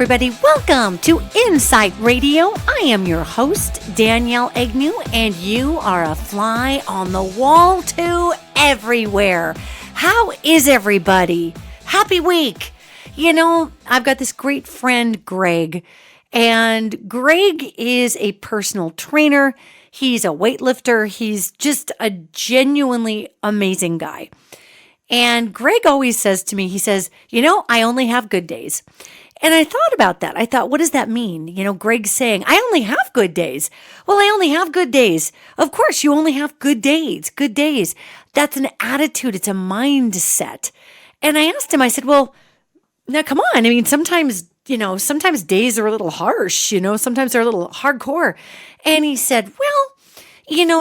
everybody. Welcome to inPsight Radio. I am your host, Danielle Egnew, and you are a fly on the wall to everywhere. How is everybody? Happy week. You know, I've got this great friend, Greg, and Greg is a personal trainer. He's a weightlifter. He's just a genuinely amazing guy. And Greg always says to me, he says, I only have good days. And I thought about that. I thought, what does that mean? Greg's saying, I only have good days. Well, I only have good days. Of course, you only have good days. Good days. That's an attitude. It's a mindset. And I asked him, I said, well, now come on. I mean, sometimes days are a little harsh, sometimes they're a little hardcore. And he said, well,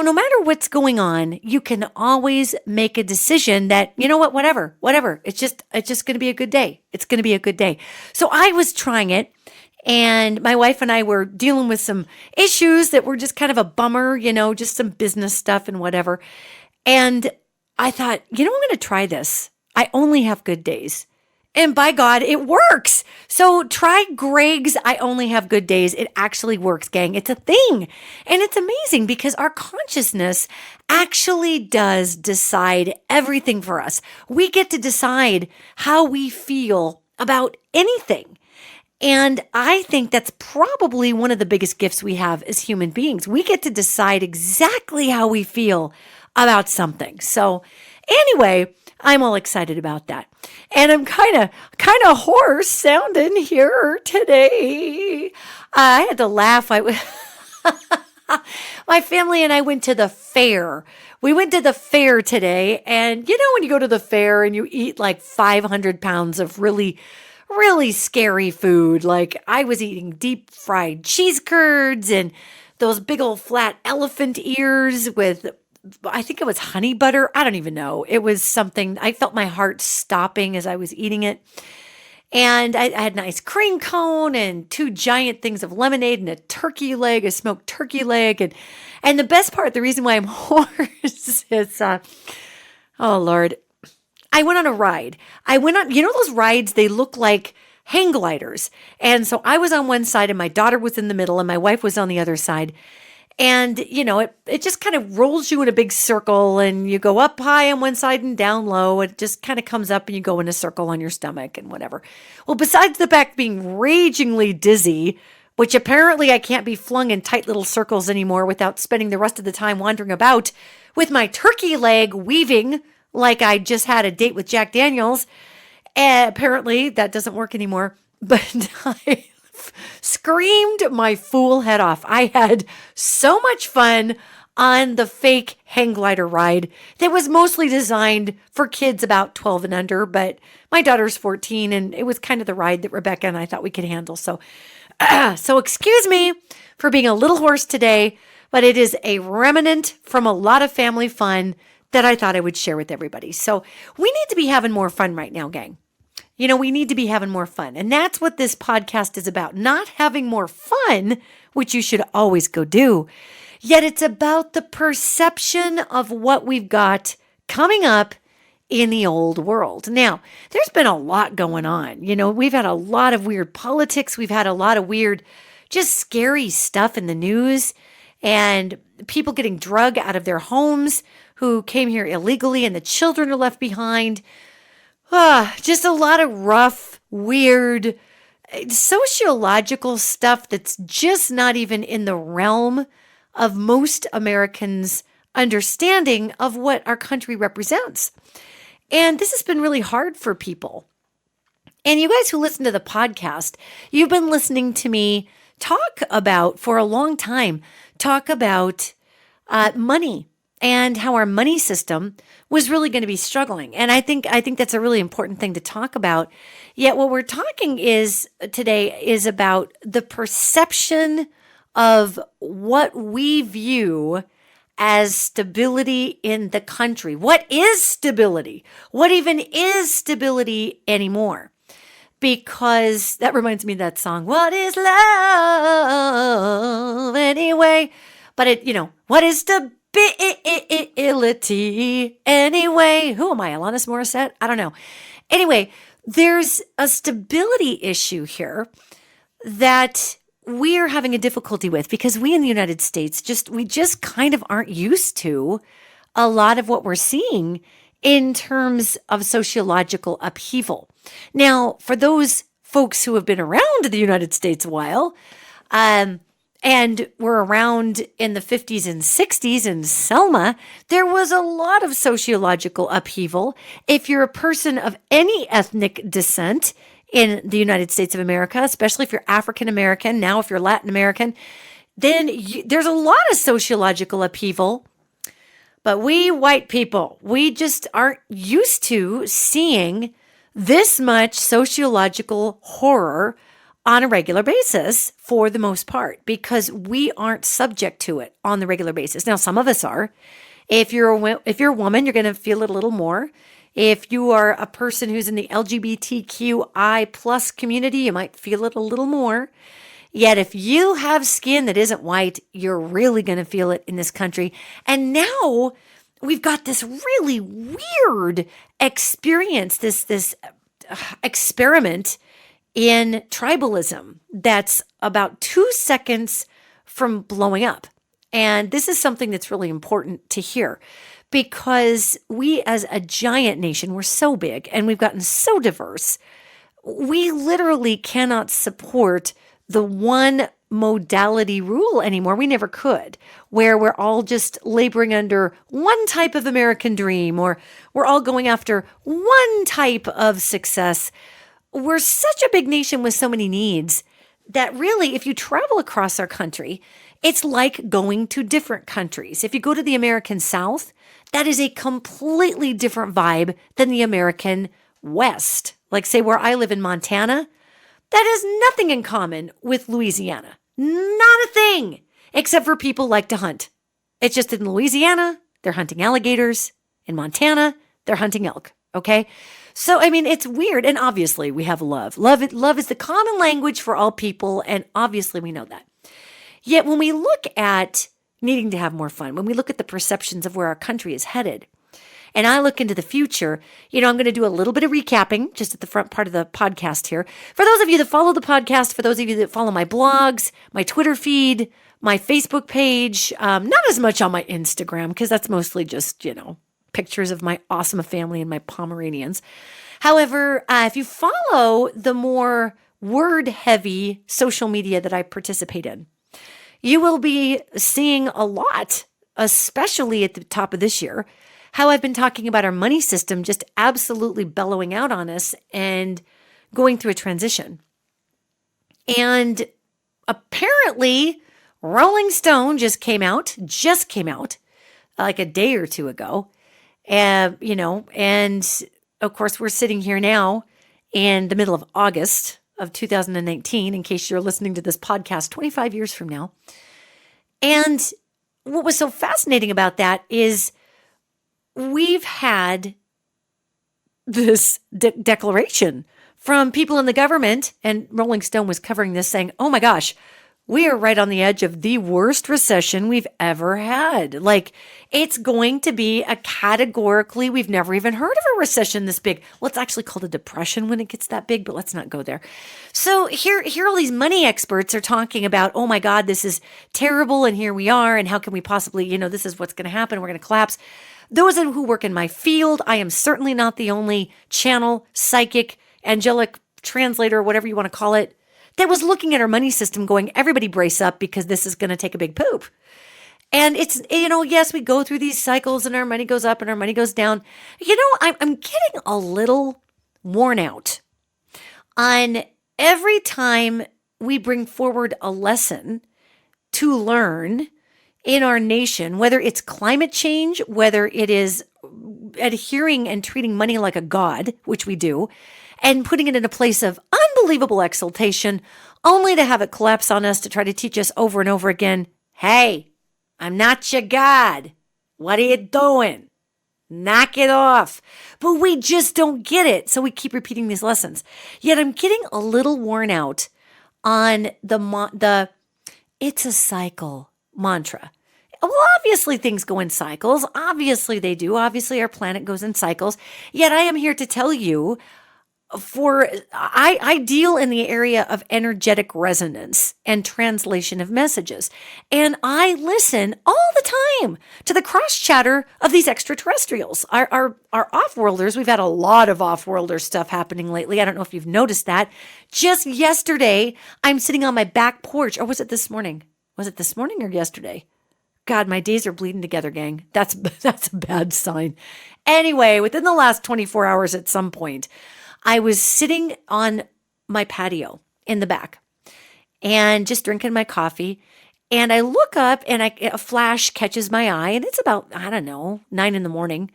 no matter what's going on, you can always make a decision that, whatever, it's just going to be a good day. It's going to be a good day. So I was trying it, and my wife and I were dealing with some issues that were just kind of a bummer, just some business stuff and whatever. And I thought, I'm going to try this. I only have good days. And by God, it works. So try Greg's I only have good days. It actually works, gang. It's a thing. And it's amazing because our consciousness actually does decide everything for us. We get to decide how we feel about anything. And I think that's probably one of the biggest gifts we have as human beings. We get to decide exactly how we feel about something. So anyway, I'm all excited about that. And I'm kind of hoarse sounding here today. I had to laugh. My family and I went to the fair. We went to the fair today. And when you go to the fair and you eat like 500 pounds of really, really scary food, like I was eating deep fried cheese curds and those big old flat elephant ears with, I think it was honey butter. I don't even know. It was something, I felt my heart stopping as I was eating it. And I had an ice cream cone and 2 giant things of lemonade and a turkey leg, a smoked turkey leg. And the best part, the reason why I'm hoarse is, oh Lord, I went on a ride. I went on, those rides, they look like hang gliders. And so I was on one side and my daughter was in the middle and my wife was on the other side. And, it just kind of rolls you in a big circle and you go up high on one side and down low. It just kind of comes up and you go in a circle on your stomach and whatever. Well, besides the back being ragingly dizzy, which apparently I can't be flung in tight little circles anymore without spending the rest of the time wandering about with my turkey leg weaving like I just had a date with Jack Daniels. Apparently that doesn't work anymore, but I screamed my fool head off. I had so much fun on the fake hang glider ride that was mostly designed for kids about 12 and under, but my daughter's 14 and it was kind of the ride that Rebecca and I thought we could handle. So excuse me for being a little hoarse today, but it is a remnant from a lot of family fun that I thought I would share with everybody. So we need to be having more fun right now, gang. We need to be having more fun. And that's what this podcast is about. Not having more fun, which you should always go do. Yet it's about the perception of what we've got coming up in the old world. Now, there's been a lot going on. We've had a lot of weird politics. We've had a lot of weird, just scary stuff in the news. And people getting drugged out of their homes who came here illegally and the children are left behind. Just a lot of rough, weird, sociological stuff that's just not even in the realm of most Americans' understanding of what our country represents. And this has been really hard for people. And you guys who listen to the podcast, you've been listening to me talk about, for a long time, money and how our money system was really going to be struggling. And I think that's a really important thing to talk about. Yet what we're talking today is about the perception of what we view as stability in the country. What is stability? What even is stability anymore? Because that reminds me of that song, What is Love Anyway? But what is stability anyway? Who am I, Alanis Morissette? I don't know. Anyway, there's a stability issue here that we are having a difficulty with because we in the United States we just kind of aren't used to a lot of what we're seeing in terms of sociological upheaval. Now, for those folks who have been around the United States a while, and were around in the 50s and 60s in Selma, there was a lot of sociological upheaval. If you're a person of any ethnic descent in the United States of America, especially if you're African American, now if you're Latin American, then there's a lot of sociological upheaval. But we white people, we just aren't used to seeing this much sociological horror on a regular basis for the most part, because we aren't subject to it on the regular basis. Now, some of us are. If you're a woman, you're going to feel it a little more. If you are a person who's in the LGBTQI plus community, you might feel it a little more. Yet if you have skin that isn't white, you're really going to feel it in this country. And now we've got this really weird experience, this experiment in tribalism that's about 2 seconds from blowing up. And this is something that's really important to hear, because we as a giant nation, we're so big and we've gotten so diverse. We literally cannot support the one modality rule anymore. We never could, where we're all just laboring under one type of American dream, or we're all going after one type of success. We're such a big nation with so many needs that really, if you travel across our country, it's like going to different countries. If you go to the American South, that is a completely different vibe than the American West. Like, say, where I live in Montana, that has nothing in common with Louisiana. Not a thing, except for people like to hunt. It's just in Louisiana, they're hunting alligators. In Montana, they're hunting elk. Okay? So, I mean, it's weird. And obviously, we have love. Love is the common language for all people. And obviously, we know that. Yet, when we look at needing to have more fun, when we look at the perceptions of where our country is headed, and I look into the future, I'm going to do a little bit of recapping just at the front part of the podcast here. For those of you that follow the podcast, for those of you that follow my blogs, my Twitter feed, my Facebook page, not as much on my Instagram, because that's mostly just, pictures of my awesome family and my Pomeranians. However, if you follow the more word-heavy social media that I participate in, you will be seeing a lot, especially at the top of this year, how I've been talking about our money system just absolutely bellowing out on us and going through a transition. And apparently, Rolling Stone just came out like a day or two ago. And of course, we're sitting here now in the middle of August of 2019, in case you're listening to this podcast 25 years from now. And what was so fascinating about that is we've had this declaration from people in the government, and Rolling Stone was covering this, saying, oh my gosh, we are right on the edge of the worst recession we've ever had. Like, it's going to be we've never even heard of a recession this big. Well, it's actually called a depression when it gets that big, but let's not go there. So here all these money experts are talking about, oh my God, this is terrible, and here we are, and how can we possibly, this is what's going to happen, we're going to collapse. Those who work in my field, I am certainly not the only channel, psychic, angelic translator, whatever you want to call it, that was looking at our money system going, everybody brace up because this is going to take a big poop. And it's, yes, we go through these cycles and our money goes up and our money goes down. I'm getting a little worn out on every time we bring forward a lesson to learn in our nation, whether it's climate change, whether it is adhering and treating money like a god, which we do, and putting it in a place of unbelievable exaltation, only to have it collapse on us to try to teach us over and over again, hey, I'm not your God. What are you doing? Knock it off. But we just don't get it, so we keep repeating these lessons. Yet I'm getting a little worn out on the it's a cycle mantra. Well, obviously things go in cycles. Obviously they do. Obviously our planet goes in cycles. Yet I am here to tell you, I deal in the area of energetic resonance and translation of messages. And I listen all the time to the cross chatter of these extraterrestrials. Our off-worlders, we've had a lot of off-worlder stuff happening lately. I don't know if you've noticed that. Just yesterday, I'm sitting on my back porch. Or was it this morning? Was it this morning or yesterday? God, my days are bleeding together, gang. That's a bad sign. Anyway, within the last 24 hours at some point, I was sitting on my patio in the back and just drinking my coffee. And I look up and a flash catches my eye. And it's about, I don't know, 9 a.m.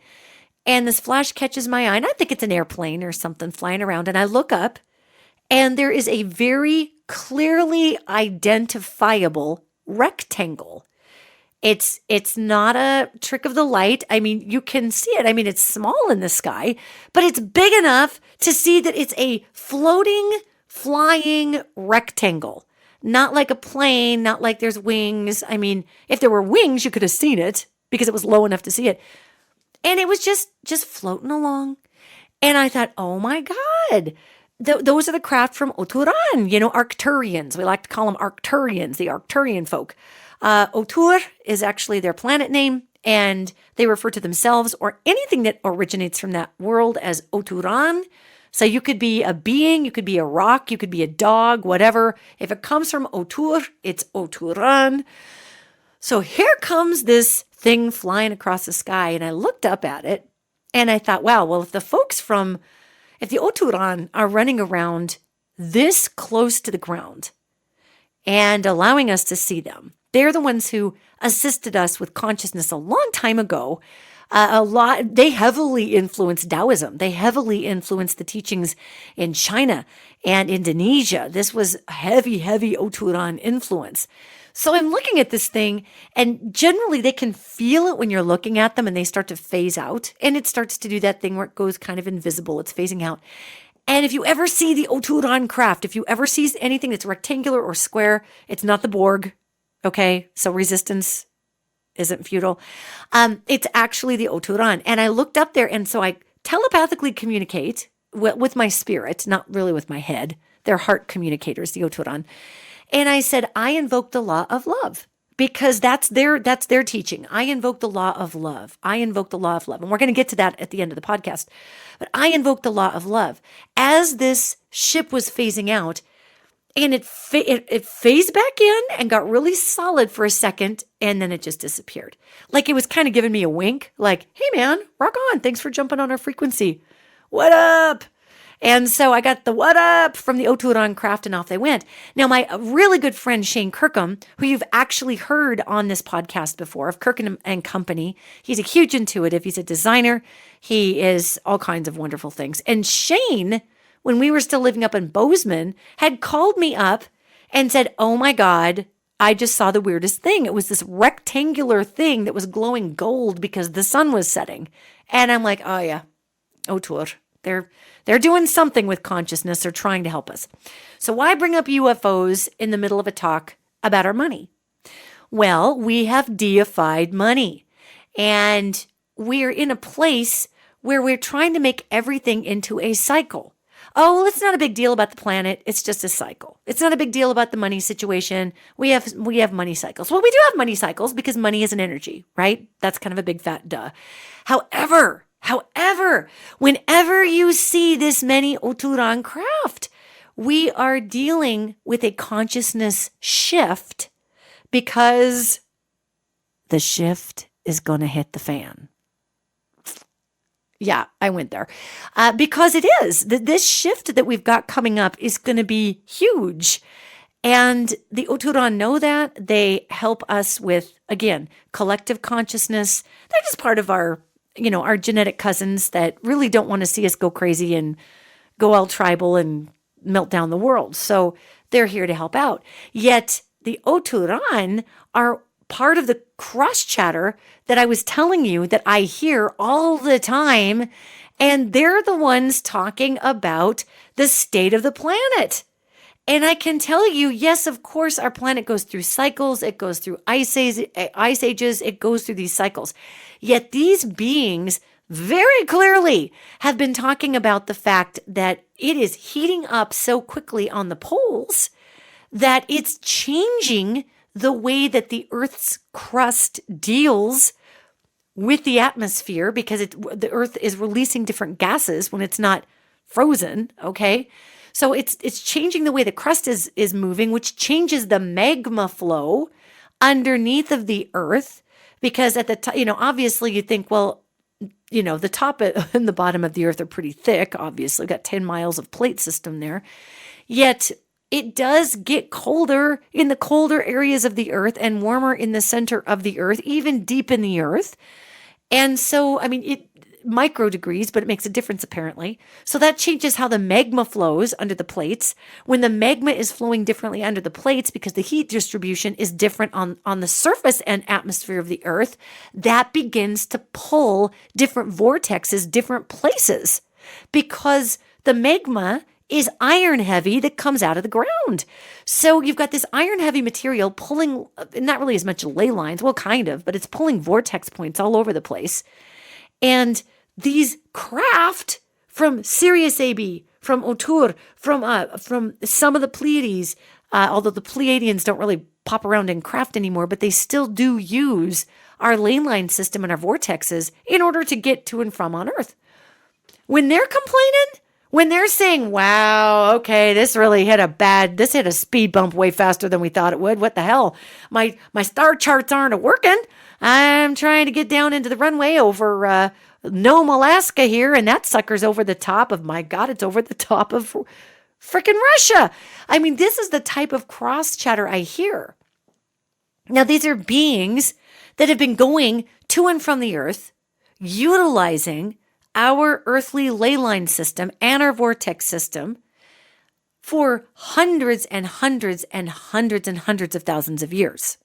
And this flash catches my eye. And I think it's an airplane or something flying around. And I look up and there is a very clearly identifiable rectangle. It's not a trick of the light. I mean, you can see it. I mean, it's small in the sky, but it's big enough to see that it's a floating, flying rectangle. Not like a plane, not like there's wings. I mean, if there were wings, you could have seen it because it was low enough to see it. And it was just floating along. And I thought, oh my God, those are the craft from Oturan, Arcturians. We like to call them Arcturians, the Arcturian folk. Otur is actually their planet name, and they refer to themselves or anything that originates from that world as Oturan. So you could be a being, you could be a rock, you could be a dog, whatever. If it comes from Otur, it's Oturan. So here comes this thing flying across the sky, and I looked up at it, and I thought, wow, well, if the Oturan are running around this close to the ground and allowing us to see them, they're the ones who assisted us with consciousness a long time ago. They heavily influenced Taoism. They heavily influenced the teachings in China and Indonesia. This was heavy Oturan influence. So I'm looking at this thing, and generally they can feel it when you're looking at them and they start to phase out. And it starts to do that thing where it goes kind of invisible. It's phasing out. And if you ever see the Oturan craft, if you ever see anything that's rectangular or square, it's not the Borg. Okay, so resistance isn't futile. It's actually the Oturan. And I looked up there, and so I telepathically communicate with my spirit, not really with my head. They're heart communicators, the Oturan. And I said, I invoke the law of love, because that's their teaching. I invoke the law of love. I invoke the law of love. And we're going to get to that at the end of the podcast. But I invoke the law of love. As this ship was phasing out, and it phased back in and got really solid for a second, and then it just disappeared. Like it was kind of giving me a wink, like, hey man, rock on. Thanks for jumping on our frequency. What up? And so I got the what up from the Oturan craft, and off they went. Now, my really good friend Shane Kirkham, who you've actually heard on this podcast before, of Kirkham and Company, he's a huge intuitive. He's a designer. He is all kinds of wonderful things. And Shane, when we were still living up in Bozeman, had called me up and said, oh my God, I just saw the weirdest thing. It was this rectangular thing that was glowing gold because the sun was setting. And I'm like, oh yeah, Otur. They're doing something with consciousness or trying to help us. So why bring up UFOs in the middle of a talk about our money? Well, we have deified money, and we're in a place where we're trying to make everything into a cycle. Oh, well, it's not a big deal about the planet. It's just a cycle. It's not a big deal about the money situation. We have money cycles. Well, we do have money cycles because money is an energy, right? That's kind of a big fat duh. However, whenever you see this many Oturan craft, we are dealing with a consciousness shift, because the shift is going to hit the fan. Yeah, I went there. Because it is. This shift that we've got coming up is going to be huge. And the Oturan know that. They help us with, again, collective consciousness. They're just part of our genetic cousins that really don't want to see us go crazy and go all tribal and melt down the world. So they're here to help out. Yet the Oturan are part of the cross chatter that I was telling you that I hear all the time. And they're the ones talking about the state of the planet. And I can tell you, yes, of course, our planet goes through cycles. It goes through ice ages. It goes through these cycles. Yet these beings very clearly have been talking about the fact that it is heating up so quickly on the poles that it's changing the way that the Earth's crust deals with the atmosphere, because the Earth is releasing different gases when it's not frozen, okay? So it's changing the way the crust is moving, which changes the magma flow underneath of the Earth, because at the top, obviously you think, well, the top and the bottom of the Earth are pretty thick, obviously. We've got 10 miles of plate system there. Yet it does get colder in the colder areas of the Earth and warmer in the center of the Earth, even deep in the Earth. And so, it micro degrees, but it makes a difference apparently. So that changes how the magma flows under the plates. When the magma is flowing differently under the plates because the heat distribution is different on the surface and atmosphere of the Earth, that begins to pull different vortexes, different places, because the magma is iron heavy that comes out of the ground. So you've got this iron heavy material pulling, not really as much ley lines, well, kind of, but it's pulling vortex points all over the place. And these craft from Sirius AB, from Otur, from some of the Pleiades, although the Pleiadians don't really pop around in craft anymore, but they still do use our ley line system and our vortexes in order to get to and from on Earth. When they're complaining, when they're saying, wow, okay, this hit a speed bump way faster than we thought it would. What the hell? My star charts aren't working. I'm trying to get down into the runway over Nome, Alaska here, and that sucker's over the top of, my God, it's over the top of freaking Russia. This is the type of cross chatter I hear. Now, these are beings that have been going to and from the Earth, utilizing our earthly ley line system and our vortex system for hundreds and hundreds and hundreds and hundreds of thousands of years.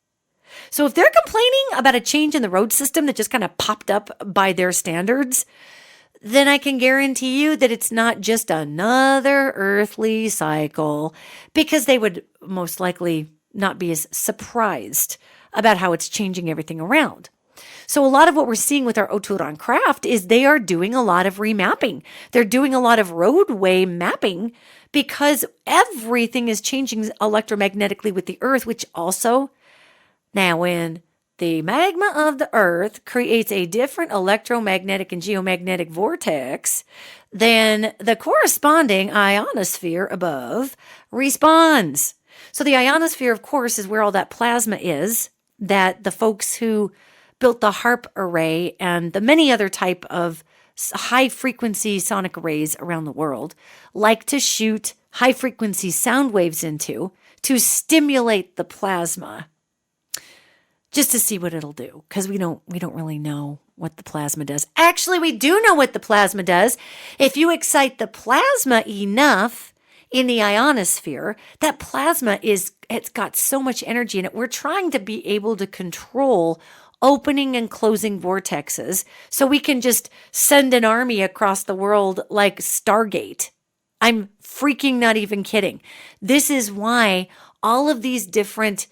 So if they're complaining about a change in the road system that just kind of popped up by their standards, then I can guarantee you that it's not just another earthly cycle, because they would most likely not be as surprised about how it's changing everything around. So a lot of what we're seeing with our Oturan craft is they are doing a lot of remapping. They're doing a lot of roadway mapping, because everything is changing electromagnetically with the Earth, which also, now when the magma of the Earth creates a different electromagnetic and geomagnetic vortex, then the corresponding ionosphere above responds. So the ionosphere, of course, is where all that plasma is that the folks who built the HAARP array and the many other type of high-frequency sonic arrays around the world like to shoot high-frequency sound waves into to stimulate the plasma, just to see what it'll do, because we don't really know what the plasma does. Actually, we do know what the plasma does. If you excite the plasma enough in the ionosphere, that plasma it's got so much energy in it. We're trying to be able to control opening and closing vortexes so we can just send an army across the world like Stargate. I'm freaking not even kidding. This is why all of these different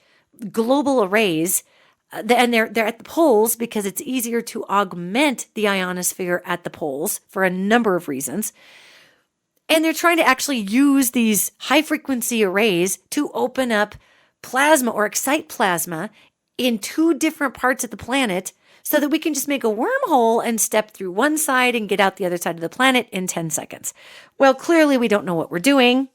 global arrays, and they're at the poles, because it's easier to augment the ionosphere at the poles for a number of reasons. And they're trying to actually use these high frequency arrays to open up plasma or excite plasma in two different parts of the planet so that we can just make a wormhole and step through one side and get out the other side of the planet in 10 seconds. Well, clearly we don't know what we're doing.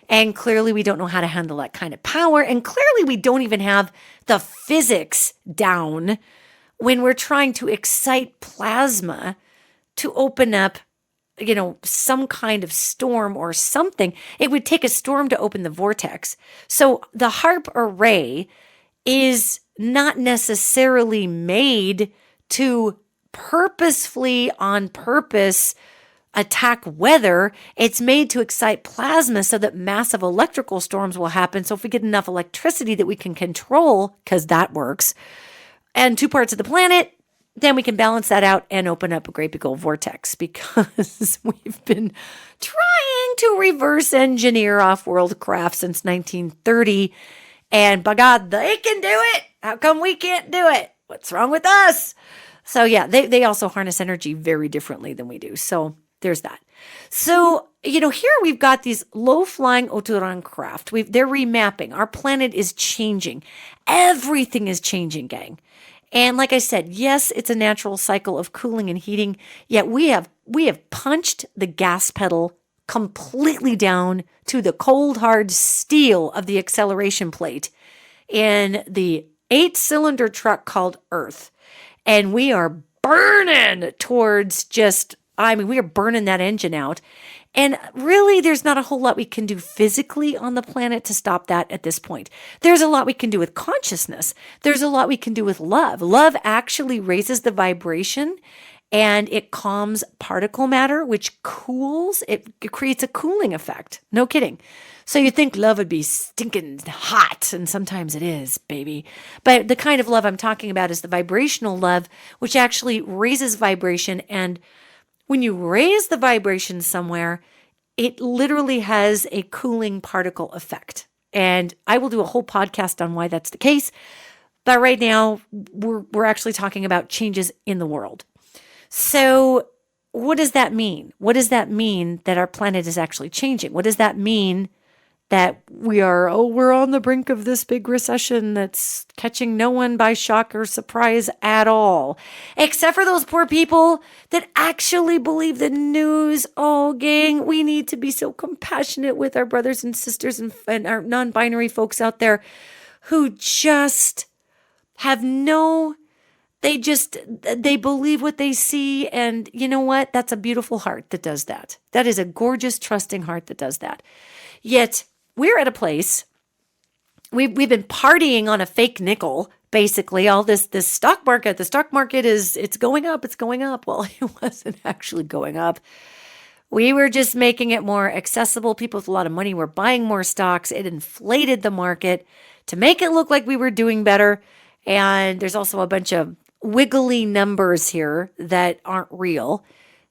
And clearly we don't know how to handle that kind of power. And clearly we don't even have the physics down when we're trying to excite plasma to open up, some kind of storm or something. It would take a storm to open the vortex. So the HAARP array is not necessarily made to purposefully, on purpose, attack weather. It's made to excite plasma so that massive electrical storms will happen. So if we get enough electricity that we can control, because that works, and two parts of the planet, then we can balance that out and open up a great big old vortex, because we've been trying to reverse engineer off-world craft since 1930. And by God, they can do it. How come we can't do it? What's wrong with us? So yeah, they also harness energy very differently than we do. So there's that. So, here we've got these low-flying Oturan craft. They're remapping. Our planet is changing. Everything is changing, gang. And like I said, yes, it's a natural cycle of cooling and heating, yet we have punched the gas pedal completely down to the cold, hard steel of the acceleration plate in the 8-cylinder truck called Earth. And we are burning towards we are burning that engine out. And really, there's not a whole lot we can do physically on the planet to stop that at this point. There's a lot we can do with consciousness. There's a lot we can do with love. Love actually raises the vibration and it calms particle matter, which cools. It creates a cooling effect. No kidding. So you think love would be stinking hot, and sometimes it is, baby. But the kind of love I'm talking about is the vibrational love, which actually raises vibration. And when you raise the vibration somewhere, it literally has a cooling particle effect. And I will do a whole podcast on why that's the case. But right now, we're actually talking about changes in the world. So what does that mean? What does that mean that our planet is actually changing? What does that mean that we're on the brink of this big recession that's catching no one by shock or surprise at all, except for those poor people that actually believe the news? Oh, gang, we need to be so compassionate with our brothers and sisters and our non-binary folks out there who just have they believe what they see. And you know what? That's a beautiful heart that does that. That is a gorgeous, trusting heart that does that. Yet we're at a place, we've been partying on a fake nickel, basically. All this stock market, the stock market it's going up, it's going up. Well, it wasn't actually going up. We were just making it more accessible. People with a lot of money were buying more stocks. It inflated the market to make it look like we were doing better. And there's also a bunch of wiggly numbers here that aren't real,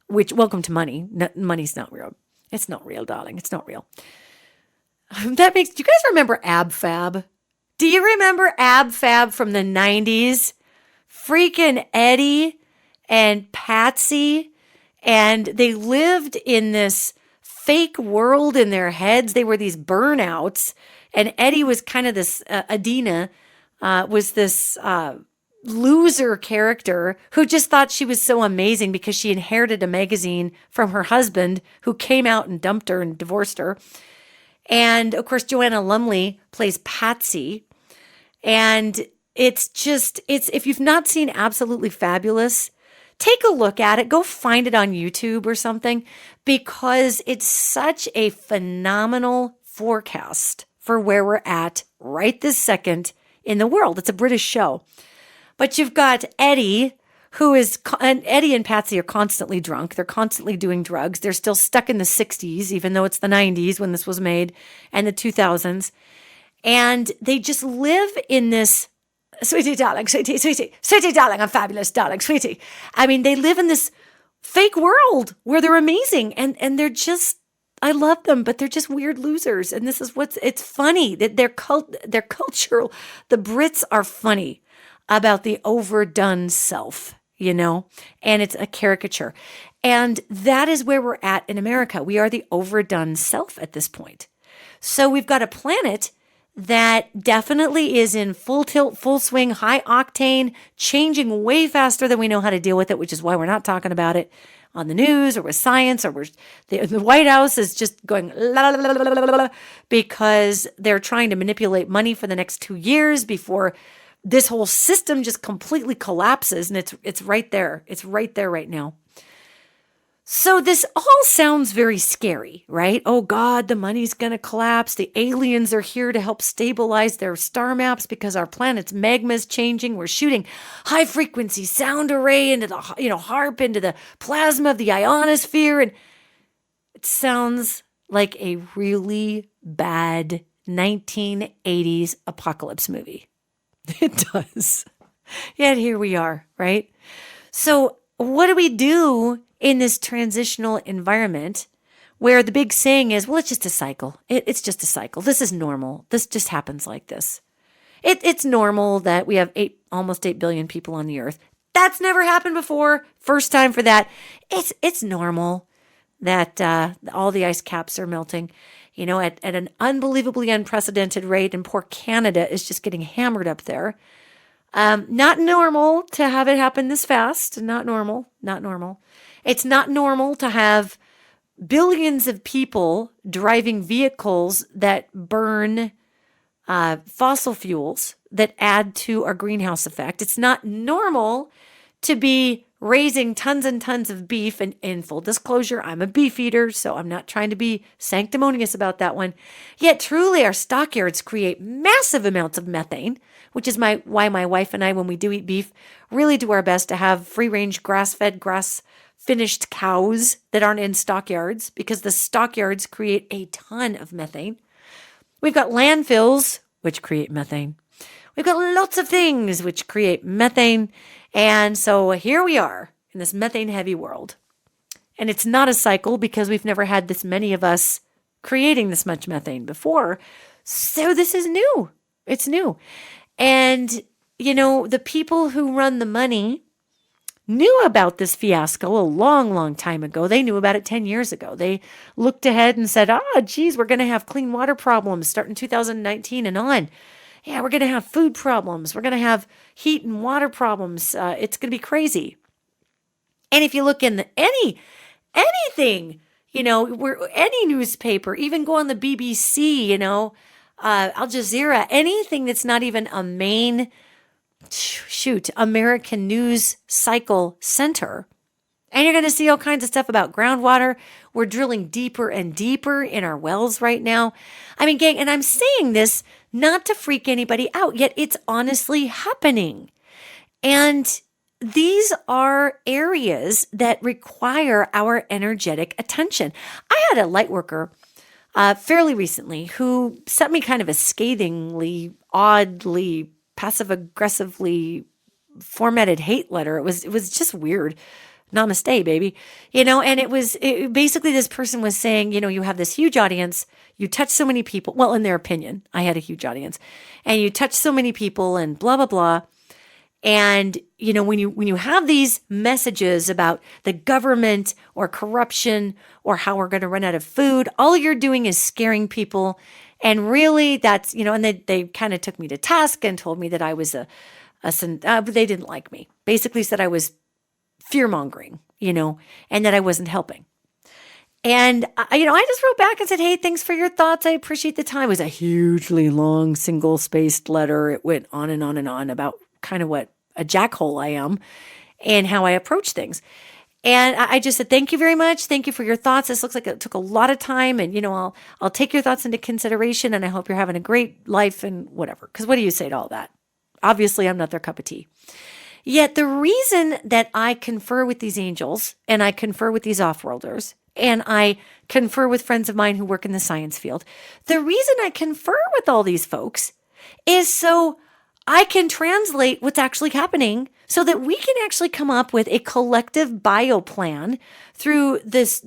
which, welcome to money. Money's not real. It's not real, darling. It's not real. Do you guys remember AbFab? Do you remember AbFab from the 90s? Freaking Eddie and Patsy. And they lived in this fake world in their heads. They were these burnouts. And Eddie was kind of this, Adina was this loser character who just thought she was so amazing because she inherited a magazine from her husband who came out and dumped her and divorced her. And of course, Joanna Lumley plays Patsy. And it's if you've not seen Absolutely Fabulous, take a look at it. Go find it on YouTube or something, because it's such a phenomenal forecast for where we're at right this second in the world. It's a British show. But you've got Eddie, and Eddie and Patsy are constantly drunk. They're constantly doing drugs. They're still stuck in the 60s, even though it's the 90s when this was made, and the 2000s. And they just live in this, sweetie, darling, sweetie, sweetie, sweetie, darling, I'm fabulous, darling, sweetie. I mean, they live in this fake world where they're amazing. And they're just, I love them, but they're just weird losers. And this is it's funny that their cultural, the Brits are funny about the overdone self, and it's a caricature. And that is where we're at in America. We are the overdone self at this point. So we've got a planet that definitely is in full tilt, full swing, high octane, changing way faster than we know how to deal with it, which is why we're not talking about it on the news or with science, or the White House is just going la, la, la, la, la, la, la, because they're trying to manipulate money for the next 2 years before this whole system just completely collapses. And it's right there. It's right there right now. So this all sounds very scary, right? Oh God, the money's going to collapse. The aliens are here to help stabilize their star maps because our planet's magma is changing. We're shooting high frequency sound array into the, HAARP, into the plasma of the ionosphere. And it sounds like a really bad 1980s apocalypse movie. It does. Yet here we are, right? So what do we do in this transitional environment where the big saying is, well, it's just a cycle. It's just a cycle. This is normal. This just happens like this. It's normal that we have almost 8 billion people on the earth. That's never happened before. First time for that. It's normal that all the ice caps are melting, at an unbelievably unprecedented rate, and poor Canada is just getting hammered up there. Not normal to have it happen this fast. Not normal. Not normal. It's not normal to have billions of people driving vehicles that burn fossil fuels that add to our greenhouse effect. It's not normal to be raising tons and tons of beef. And in full disclosure, I'm a beef eater, so I'm not trying to be sanctimonious about that one. Yet truly, our stockyards create massive amounts of methane, which is why my wife and I, when we do eat beef, really do our best to have free-range, grass-fed, grass-finished cows that aren't in stockyards, because the stockyards create a ton of methane. We've got landfills, which create methane. We've got lots of things which create methane. And so here we are in this methane-heavy world. And it's not a cycle because we've never had this many of us creating this much methane before. So this is new. It's new. And, the people who run the money knew about this fiasco a long, long time ago. They knew about it 10 years ago. They looked ahead and said, geez, we're going to have clean water problems starting 2019 and on. Yeah, we're going to have food problems. We're going to have heat and water problems. It's going to be crazy. And if you look in anything, any newspaper, even go on the BBC, Al Jazeera, anything that's not even a main American news cycle center. And you're going to see all kinds of stuff about groundwater. We're drilling deeper and deeper in our wells right now. I mean, gang, and I'm saying this not to freak anybody out, yet it's honestly happening. And these are areas that require our energetic attention. I had a light worker fairly recently who sent me kind of a scathingly, oddly, passive-aggressively formatted hate letter. It was just weird. Namaste, baby. And it basically this person was saying, you have this huge audience, you touch so many people. Well, in their opinion, I had a huge audience, and you touch so many people and blah, blah, blah. And, when you have these messages about the government or corruption or how we're going to run out of food, all you're doing is scaring people. And really that's, and they kind of took me to task and told me that I was they didn't like me. Basically said I was fear-mongering, and that I wasn't helping. And, I just wrote back and said, hey, thanks for your thoughts. I appreciate the time. It was a hugely long, single-spaced letter. It went on and on and on about kind of what a jackhole I am and how I approach things. And I just said, thank you very much. Thank you for your thoughts. This looks like it took a lot of time, and, I'll take your thoughts into consideration, and I hope you're having a great life and whatever. Because what do you say to all that? Obviously, I'm not their cup of tea. Yet the reason that I confer with these angels and I confer with these off-worlders and I confer with friends of mine who work in the science field, the reason I confer with all these folks is so I can translate what's actually happening so that we can actually come up with a collective bio plan through this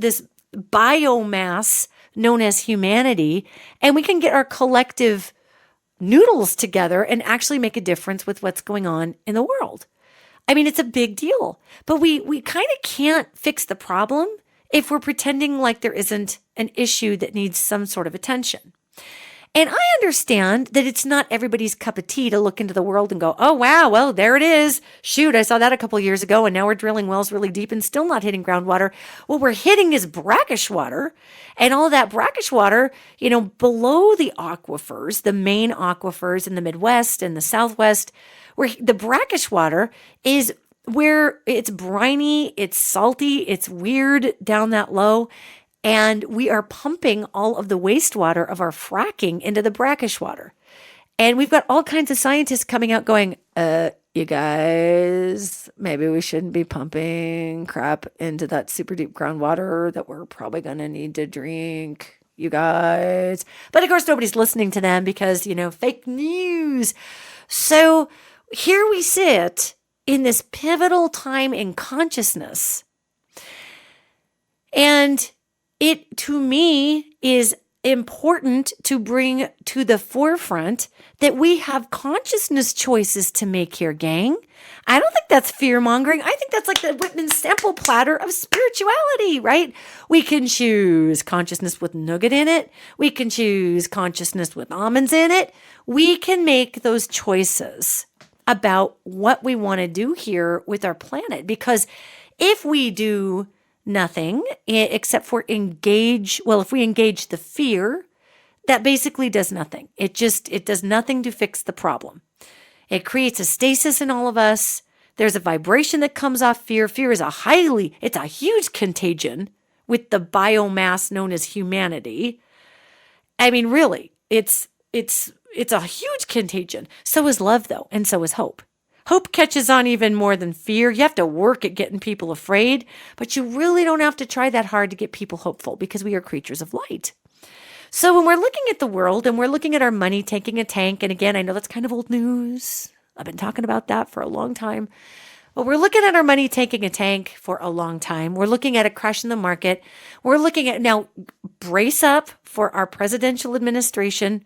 biomass known as humanity, and we can get our collective noodles together and actually make a difference with what's going on in the world. I mean, it's a big deal, but we kind of can't fix the problem if we're pretending like there isn't an issue that needs some sort of attention. And I understand that it's not everybody's cup of tea to look into the world and go, oh, wow, well, there it is. Shoot, I saw that a couple of years ago, and now we're drilling wells really deep and still not hitting groundwater. What we're hitting is brackish water, and all that brackish water, below the aquifers, the main aquifers in the Midwest and the Southwest, where the brackish water is where it's briny, it's salty, it's weird down that low. And we are pumping all of the wastewater of our fracking into the brackish water. And we've got all kinds of scientists coming out going, you guys, maybe we shouldn't be pumping crap into that super deep groundwater that we're probably going to need to drink, you guys. But of course, nobody's listening to them because, fake news. So here we sit in this pivotal time in consciousness. And it, to me, is important to bring to the forefront that we have consciousness choices to make here, gang. I don't think that's fear mongering. I think that's like the Whitman sample platter of spirituality, right? We can choose consciousness with nougat in it. We can choose consciousness with almonds in it. We can make those choices about what we want to do here with our planet. Because if we do nothing except for if we engage the fear, that basically does nothing. It does nothing to fix the problem. It creates a stasis in all of us. There's a vibration that comes off fear. Fear is it's a huge contagion with the biomass known as humanity. I mean, really, it's a huge contagion. So is love, though, and so is hope. Hope catches on even more than fear. You have to work at getting people afraid, but you really don't have to try that hard to get people hopeful because we are creatures of light. So when we're looking at the world and we're looking at our money taking a tank, and again, I know that's kind of old news. I've been talking about that for a long time. But we're looking at our money taking a tank for a long time. We're looking at a crash in the market. We're looking at, now, brace up for our presidential administration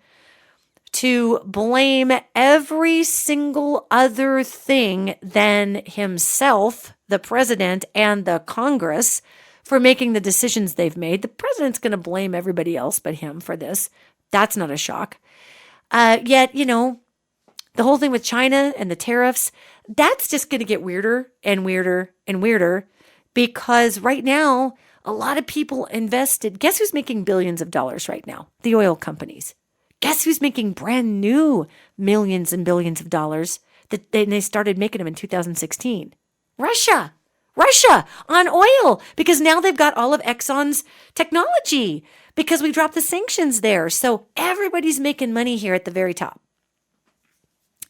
to blame every single other thing than himself, the president, and the Congress for making the decisions they've made. The president's going to blame everybody else but him for this. That's not a shock. Yet, the whole thing with China and the tariffs, that's just going to get weirder and weirder and weirder because right now, a lot of people invested. Guess who's making billions of dollars right now? The oil companies. Guess who's making brand new millions and billions of dollars that they started making them in 2016? Russia on oil, because now they've got all of Exxon's technology because we dropped the sanctions there. So everybody's making money here at the very top.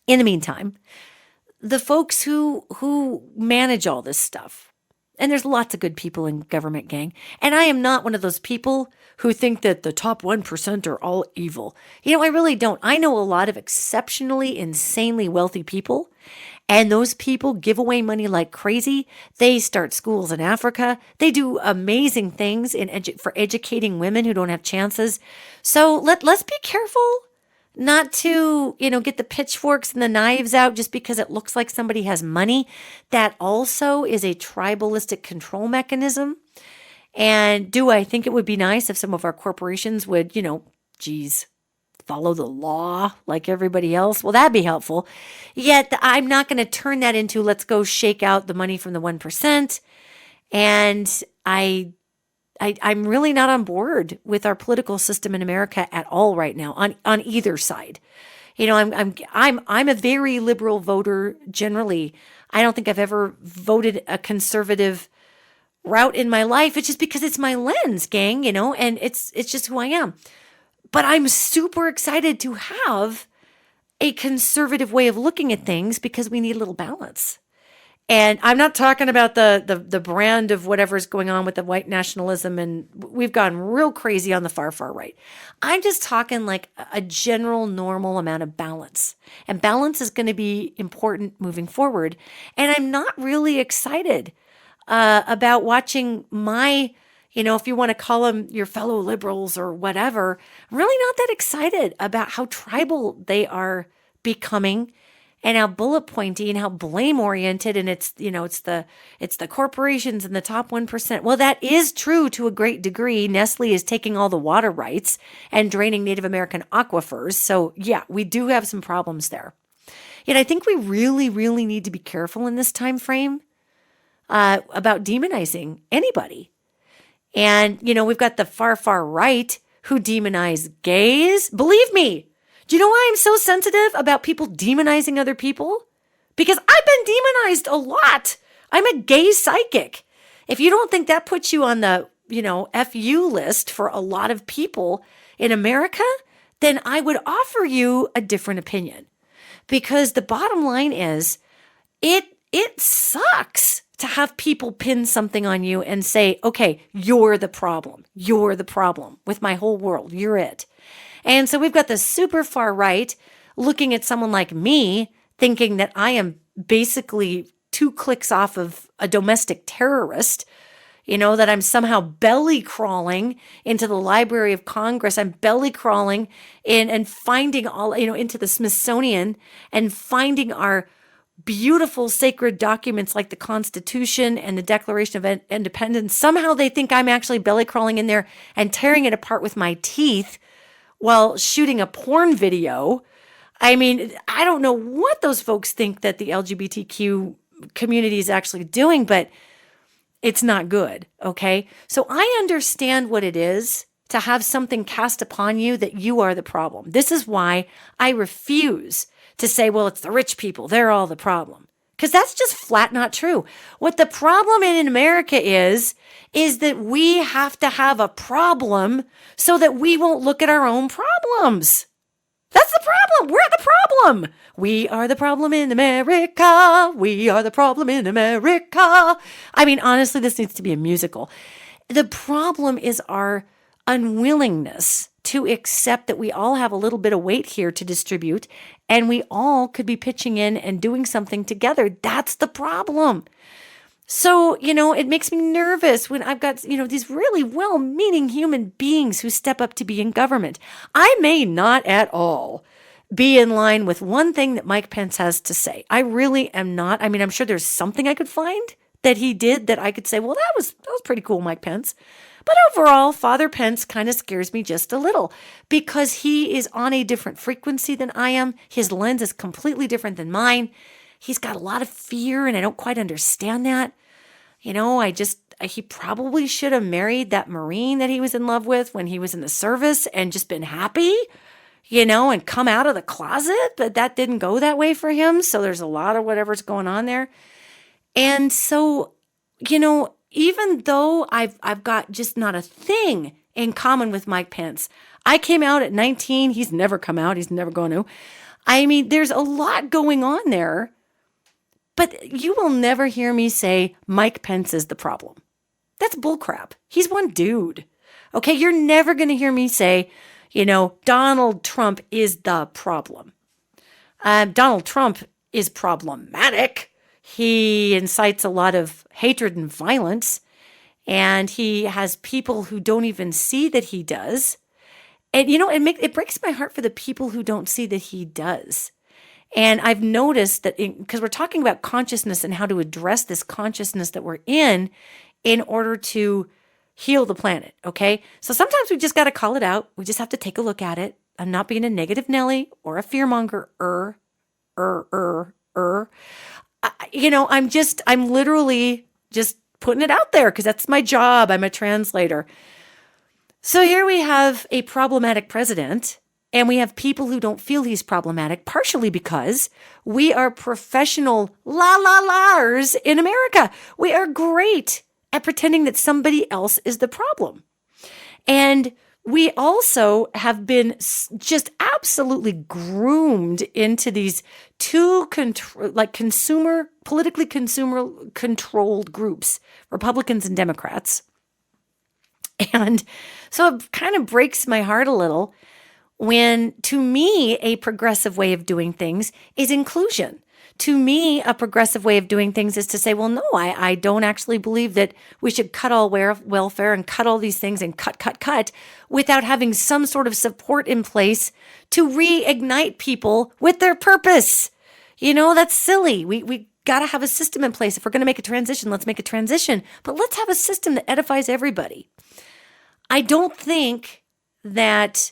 In the meantime, the folks who manage all this stuff, and there's lots of good people in government, gang, and I am not one of those people who think that the top 1% are all evil. I really don't. I know a lot of exceptionally, insanely wealthy people, and those people give away money like crazy. They start schools in Africa. They do amazing things for educating women who don't have chances. So let's be careful not to, get the pitchforks and the knives out just because it looks like somebody has money. That also is a tribalistic control mechanism. And do I think it would be nice if some of our corporations would, follow the law like everybody else? Well, that'd be helpful. Yet I'm not going to turn that into let's go shake out the money from the 1%. And I'm really not on board with our political system in America at all right now on either side. I'm a very liberal voter generally. I don't think I've ever voted a conservative route in my life. It's just because it's my lens, gang, and it's just who I am. But I'm super excited to have a conservative way of looking at things because we need a little balance. And I'm not talking about the brand of whatever's going on with the white nationalism, and we've gone real crazy on the far right. I'm just talking like a general normal amount of balance. And balance is going to be important moving forward. And I'm not really excited about watching my, if you want to call them your fellow liberals or whatever, I'm really not that excited about how tribal they are becoming and how bullet pointy and how blame oriented. And it's the corporations and the top 1%. Well, that is true to a great degree. Nestle is taking all the water rights and draining Native American aquifers. So yeah, we do have some problems there. Yet I think we really, really need to be careful in this time frame about demonizing anybody. And, we've got the far right who demonize gays. Believe me, do you know why I'm so sensitive about people demonizing other people? Because I've been demonized a lot. I'm a gay psychic. If you don't think that puts you on the, FU list for a lot of people in America, then I would offer you a different opinion. Because the bottom line is, it sucks to have people pin something on you and say, okay, you're the problem. You're the problem with my whole world. You're it. And so we've got the super far right looking at someone like me thinking that I am basically 2 clicks off of a domestic terrorist, that I'm somehow belly crawling into the Library of Congress. I'm belly crawling in and finding all, into the Smithsonian and finding our beautiful sacred documents like the Constitution and the Declaration of Independence. Somehow they think I'm actually belly crawling in there and tearing it apart with my teeth while shooting a porn video. I mean, I don't know what those folks think that the LGBTQ community is actually doing, but it's not good, okay? So I understand what it is to have something cast upon you that you are the problem. This is why I refuse to say, well, it's the rich people. They're all the problem. Because that's just flat not true. What the problem in America is that we have to have a problem so that we won't look at our own problems. That's the problem. We're the problem. We are the problem in America. We are the problem in America. I mean, honestly, this needs to be a musical. The problem is our unwillingness to accept that we all have a little bit of weight here to distribute, and we all could be pitching in and doing something together. That's the problem. So, it makes me nervous when I've got, these really well-meaning human beings who step up to be in government. I may not at all be in line with one thing that Mike Pence has to say. I really am not. I mean, I'm sure there's something I could find that he did that I could say, well, that was pretty cool, Mike Pence. But overall, Father Pence kind of scares me just a little because he is on a different frequency than I am. His lens is completely different than mine. He's got a lot of fear, and I don't quite understand that. He probably should have married that Marine that he was in love with when he was in the service and just been happy, and come out of the closet. But that didn't go that way for him. So there's a lot of whatever's going on there. And so, even though I've got just not a thing in common with Mike Pence, I came out at 19. He's never come out. He's never going to. I mean, there's a lot going on there. But you will never hear me say Mike Pence is the problem. That's bullcrap. He's one dude. Okay, you're never going to hear me say, Donald Trump is the problem. Donald Trump is problematic. He incites a lot of hatred and violence, and he has people who don't even see that he does. And, it breaks my heart for the people who don't see that he does. And I've noticed that because we're talking about consciousness and how to address this consciousness that we're in order to heal the planet, okay? So sometimes we just got to call it out. We just have to take a look at it. I'm not being a negative Nelly or a fearmonger. I'm literally just putting it out there because that's my job. I'm a translator. So here we have a problematic president. And we have people who don't feel he's problematic, partially because we are professional la-la-lars in America. We are great at pretending that somebody else is the problem. And we also have been just absolutely groomed into these two politically consumer-controlled groups, Republicans and Democrats. And so it kind of breaks my heart a little when, to me, a progressive way of doing things is inclusion. To me, a progressive way of doing things is to say, well, no, I don't actually believe that we should cut all welfare and cut all these things and cut without having some sort of support in place to reignite people with their purpose. That's silly. We got to have a system in place. If we're going to make a transition, let's make a transition. But let's have a system that edifies everybody. I don't think that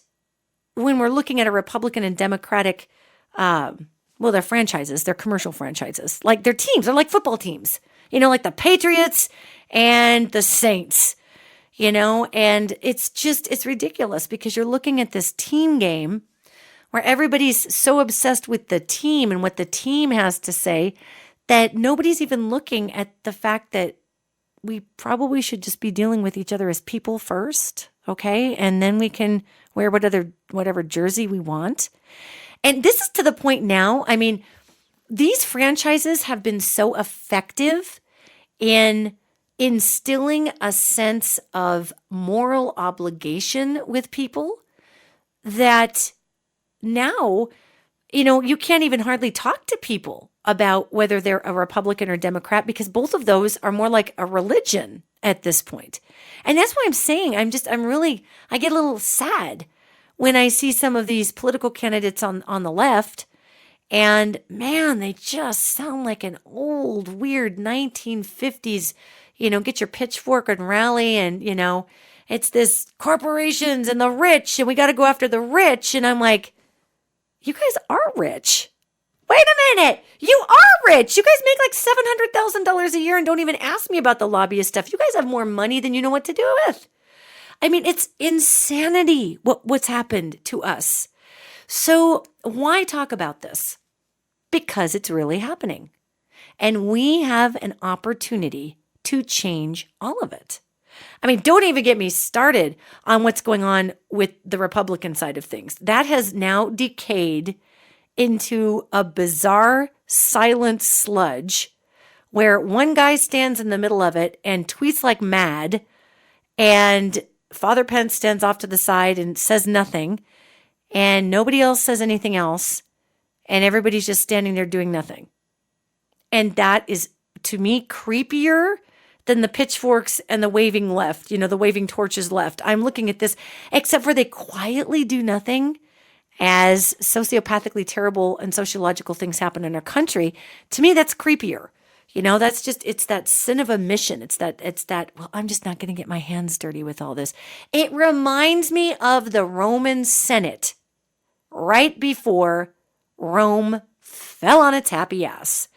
when we're looking at a Republican and Democratic, they're franchises, they're commercial franchises, like they're teams, they're like football teams, like the Patriots and the Saints, and it's ridiculous because you're looking at this team game where everybody's so obsessed with the team and what the team has to say that nobody's even looking at the fact that we probably should just be dealing with each other as people first, okay? And then we can wear whatever jersey we want. And this is to the point now, I mean, these franchises have been so effective in instilling a sense of moral obligation with people that now you can't even hardly talk to people about whether they're a Republican or Democrat because both of those are more like a religion at this point. And that's why I'm saying I get a little sad when I see some of these political candidates on the left. And man, they just sound like an old, weird 1950s, get your pitchfork and rally. And, it's this corporations and the rich, and we got to go after the rich. And I'm like, you guys are rich. Wait a minute. You are rich. You guys make like $700,000 a year and don't even ask me about the lobbyist stuff. You guys have more money than you know what to do with. I mean, it's insanity what's happened to us. So why talk about this? Because it's really happening. And we have an opportunity to change all of it. I mean, don't even get me started on what's going on with the Republican side of things. That has now decayed into a bizarre silent sludge where one guy stands in the middle of it and tweets like mad, and Father Pence stands off to the side and says nothing, and nobody else says anything else, and everybody's just standing there doing nothing. And that is, to me, creepier than the pitchforks and the waving left, the waving torches left. I'm looking at this, except for they quietly do nothing as sociopathically terrible and sociological things happen in our country. To me, that's creepier. That's just, it's that sin of omission. It's that, well, I'm just not going to get my hands dirty with all this. It reminds me of the Roman Senate right before Rome fell on its happy ass.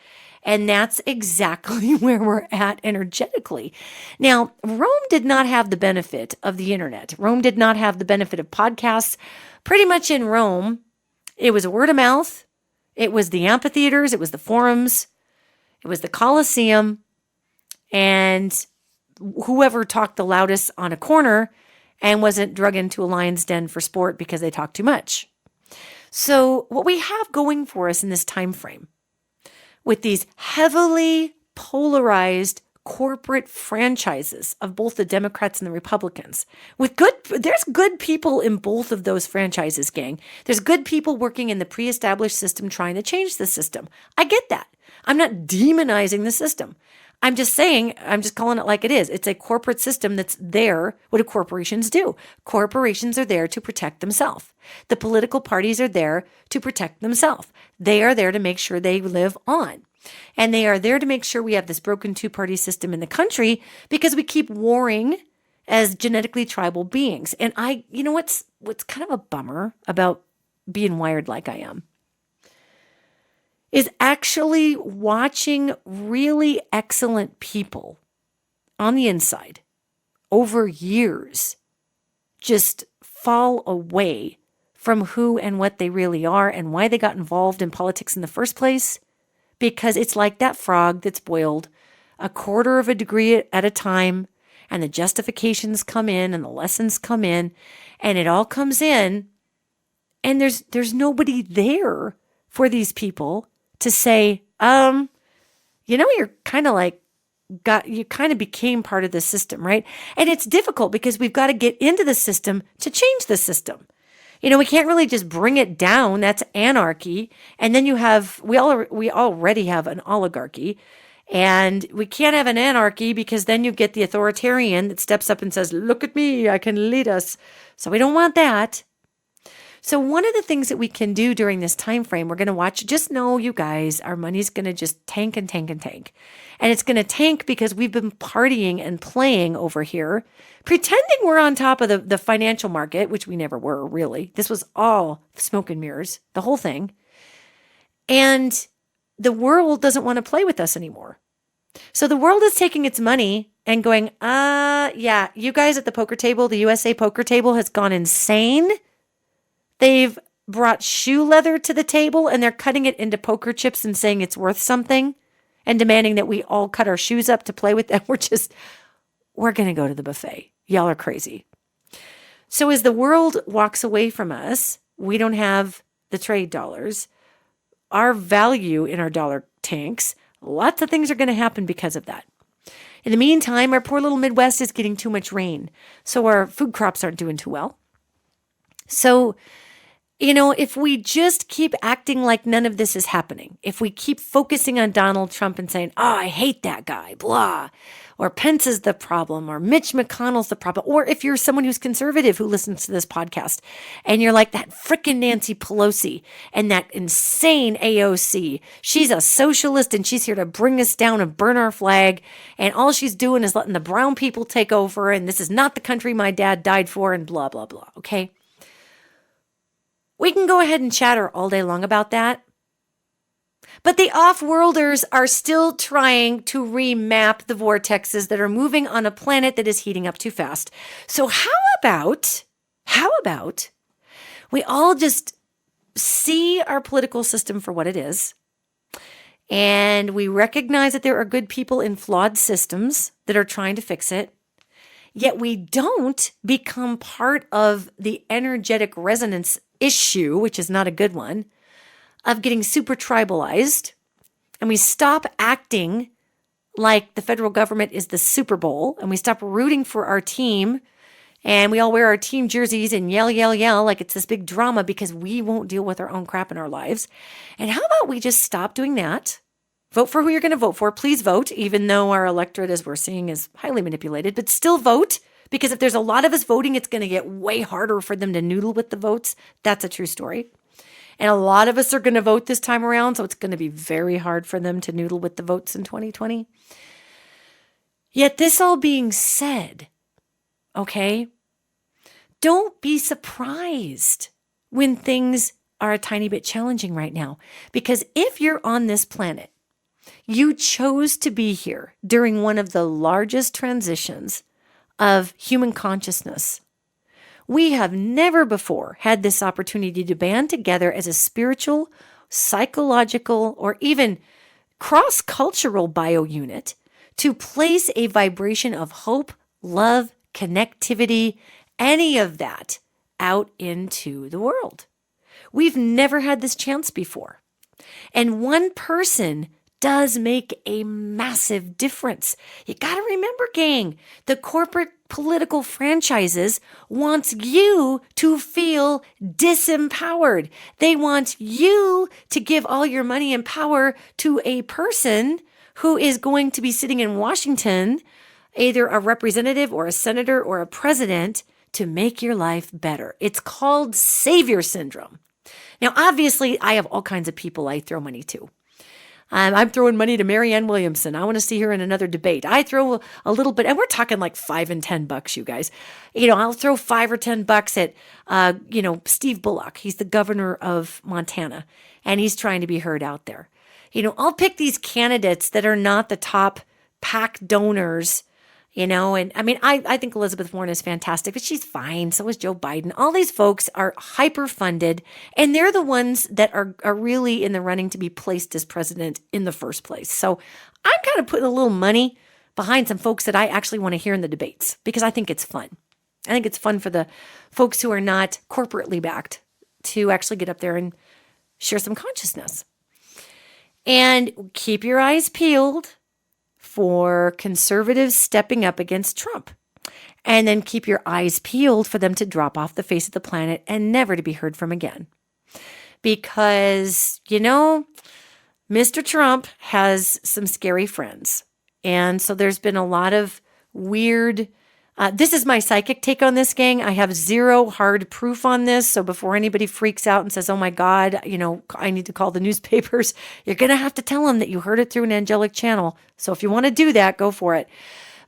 And that's exactly where we're at energetically. Now, Rome did not have the benefit of the internet. Rome did not have the benefit of podcasts. Pretty much in Rome, it was word of mouth. It was the amphitheaters. It was the forums. It was the Colosseum. And whoever talked the loudest on a corner and wasn't drug into a lion's den for sport because they talked too much. So what we have going for us in this time frame with these heavily polarized corporate franchises of both the Democrats and the Republicans, there's good people in both of those franchises, gang. There's good people working in the pre-established system trying to change the system. I get that. I'm not demonizing the system. I'm just calling it like it is. It's a corporate system that's there. What do corporations do? Corporations are there to protect themselves. The political parties are there to protect themselves. They are there to make sure they live on. And they are there to make sure we have this broken two-party system in the country because we keep warring as genetically tribal beings. And what's kind of a bummer about being wired like I am is actually watching really excellent people on the inside over years just fall away from who and what they really are and why they got involved in politics in the first place, because it's like that frog that's boiled a quarter of a degree at a time, and the justifications come in and the lessons come in, and it all comes in, and there's nobody there for these people to say, you're kind of you kind of became part of the system, right? And it's difficult because we've got to get into the system to change the system. We can't really just bring it down. That's anarchy. And then we already have an oligarchy, and we can't have an anarchy because then you get the authoritarian that steps up and says, look at me, I can lead us. So we don't want that. So one of the things that we can do during this time frame, we're going to watch, just know, you guys, our money's going to just tank and tank and tank. And it's going to tank because we've been partying and playing over here, pretending we're on top of the financial market, which we never were, really. This was all smoke and mirrors, the whole thing. And the world doesn't want to play with us anymore. So the world is taking its money and going, yeah, you guys at the poker table, the USA poker table has gone insane. They've brought shoe leather to the table and they're cutting it into poker chips and saying it's worth something and demanding that we all cut our shoes up to play with them. We're going to go to the buffet. Y'all are crazy. So as the world walks away from us, we don't have the trade dollars. Our value in our dollar tanks. Lots of things are going to happen because of that. In the meantime, our poor little Midwest is getting too much rain. So our food crops aren't doing too well. So if we just keep acting like none of this is happening, if we keep focusing on Donald Trump and saying, oh, I hate that guy, blah, or Pence is the problem, or Mitch McConnell's the problem, or if you're someone who's conservative who listens to this podcast and you're like that frickin' Nancy Pelosi and that insane AOC, she's a socialist and she's here to bring us down and burn our flag, and all she's doing is letting the brown people take over, and this is not the country my dad died for, and blah, blah, blah, okay? We can go ahead and chatter all day long about that. But the off-worlders are still trying to remap the vortexes that are moving on a planet that is heating up too fast. So how about we all just see our political system for what it is, and we recognize that there are good people in flawed systems that are trying to fix it, yet we don't become part of the energetic resonance issue, which is not a good one, of getting super tribalized, and we stop acting like the federal government is the Super Bowl, and we stop rooting for our team, and we all wear our team jerseys and yell, yell, yell like it's this big drama because we won't deal with our own crap in our lives. And how about we just stop doing that? Vote for who you're going to vote for. Please vote, even though our electorate, as we're seeing, is highly manipulated, but still vote. Because if there's a lot of us voting, it's going to get way harder for them to noodle with the votes. That's a true story. And a lot of us are going to vote this time around, so it's going to be very hard for them to noodle with the votes in 2020. Yet this all being said, okay, don't be surprised when things are a tiny bit challenging right now. Because if you're on this planet, you chose to be here during one of the largest transitions of human consciousness. We have never before had this opportunity to band together as a spiritual, psychological, or even cross-cultural biounit to place a vibration of hope, love, connectivity, any of that out into the world. We've never had this chance before. And one person does make a massive difference. You got to remember, gang, the corporate political franchises wants you to feel disempowered. They want you to give all your money and power to a person who is going to be sitting in Washington, either a representative or a senator or a president, to make your life better. It's called savior syndrome. Now, obviously, I have all kinds of people I throw money to. I'm throwing money to Marianne Williamson. I want to see her in another debate. I throw a little bit, and we're talking like $5 and $10, you guys. I'll throw $5 or $10 at, Steve Bullock. He's the governor of Montana, and he's trying to be heard out there. I'll pick these candidates that are not the top PAC donors, and I mean, I think Elizabeth Warren is fantastic, but she's fine. So is Joe Biden. All these folks are hyper funded, and they're the ones that are really in the running to be placed as president in the first place. So I'm kind of putting a little money behind some folks that I actually want to hear in the debates because I think it's fun. I think it's fun for the folks who are not corporately backed to actually get up there and share some consciousness. And keep your eyes peeled for conservatives stepping up against Trump. And then keep your eyes peeled for them to drop off the face of the planet and never to be heard from again. Because, Mr. Trump has some scary friends. And so there's been a lot of weird, this is my psychic take on this, gang. I have zero hard proof on this. So before anybody freaks out and says, oh my God, I need to call the newspapers, you're going to have to tell them that you heard it through an angelic channel. So if you want to do that, go for it.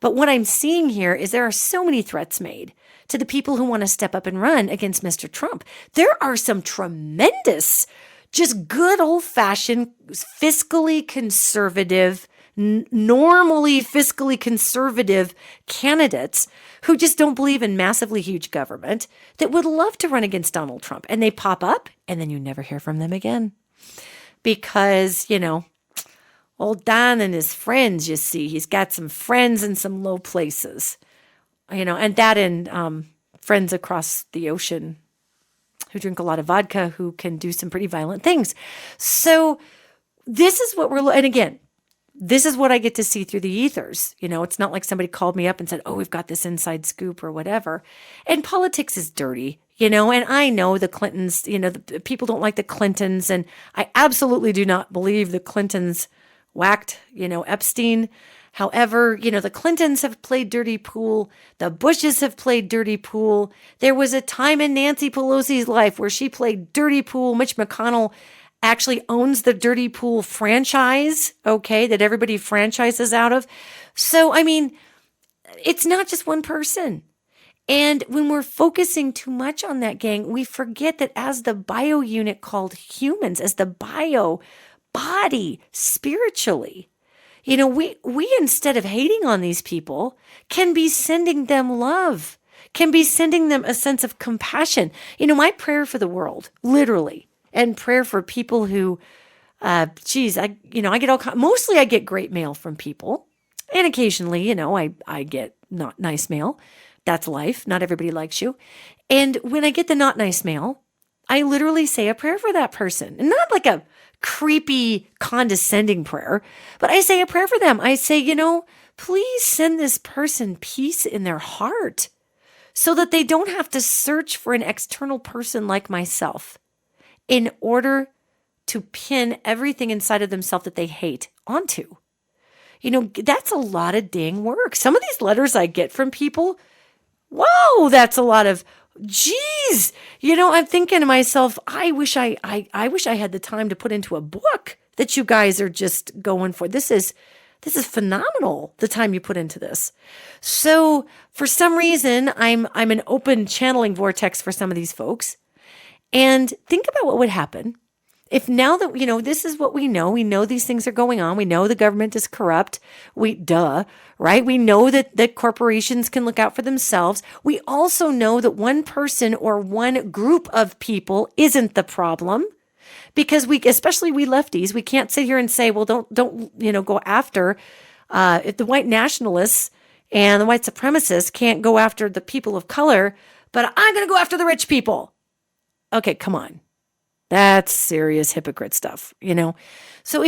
But what I'm seeing here is there are so many threats made to the people who want to step up and run against Mr. Trump. There are some tremendous, just good old-fashioned, fiscally conservative, normally fiscally conservative candidates who just don't believe in massively huge government that would love to run against Donald Trump. And they pop up and then you never hear from them again. Because, old Don and his friends, you see, he's got some friends in some low places, and that and friends across the ocean who drink a lot of vodka, who can do some pretty violent things. So this is what and again, this is what I get to see through the ethers. It's not like somebody called me up and said, oh, we've got this inside scoop or whatever. And politics is dirty, and I know the Clintons, the people don't like the Clintons. And I absolutely do not believe the Clintons whacked, Epstein. However, the Clintons have played dirty pool. The Bushes have played dirty pool. There was a time in Nancy Pelosi's life where she played dirty pool. Mitch McConnell actually owns the dirty pool franchise, okay, that everybody franchises out of. So, it's not just one person. And when we're focusing too much on that, gang, we forget that as the bio unit called humans, as the bio body spiritually, we instead of hating on these people can be sending them love, can be sending them a sense of compassion. My prayer for the world, literally, and prayer for people who, I get mostly I get great mail from people. And occasionally, I get not nice mail. That's life. Not everybody likes you. And when I get the not nice mail, I literally say a prayer for that person. And not like a creepy, condescending prayer, but I say a prayer for them. I say, please send this person peace in their heart so that they don't have to search for an external person like myself in order to pin everything inside of themselves that they hate onto. That's a lot of dang work. Some of these letters I get from people, whoa, that's a lot of, geez. I'm thinking to myself, I wish I had the time to put into a book that you guys are just going for. This is phenomenal, the time you put into this. So for some reason, I'm an open channeling vortex for some of these folks. And think about what would happen if now that, this is what we know these things are going on. We know the government is corrupt. Right? We know that corporations can look out for themselves. We also know that one person or one group of people isn't the problem, because especially we lefties, we can't sit here and say, well, don't, go after, if the white nationalists and the white supremacists can't go after the people of color, but I'm going to go after the rich people. Okay, come on. That's serious hypocrite stuff, So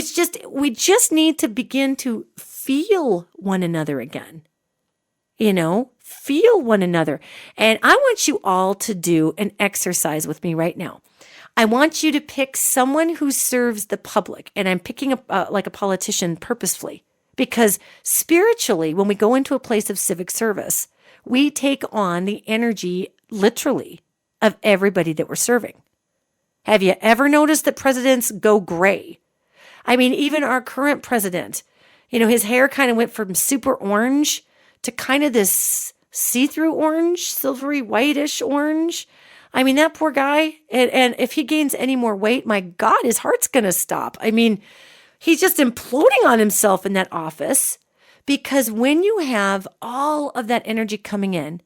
we just need to begin to feel one another again, feel one another. And I want you all to do an exercise with me right now. I want you to pick someone who serves the public. And I'm picking like a politician purposefully, because spiritually, when we go into a place of civic service, we take on the energy, literally, of everybody that we're serving. Have you ever noticed that presidents go gray? Even our current president, his hair kind of went from super orange to kind of this see-through orange, silvery whitish orange. That poor guy. And if he gains any more weight, my God, his heart's going to stop. He's just imploding on himself in that office, because when you have all of that energy coming in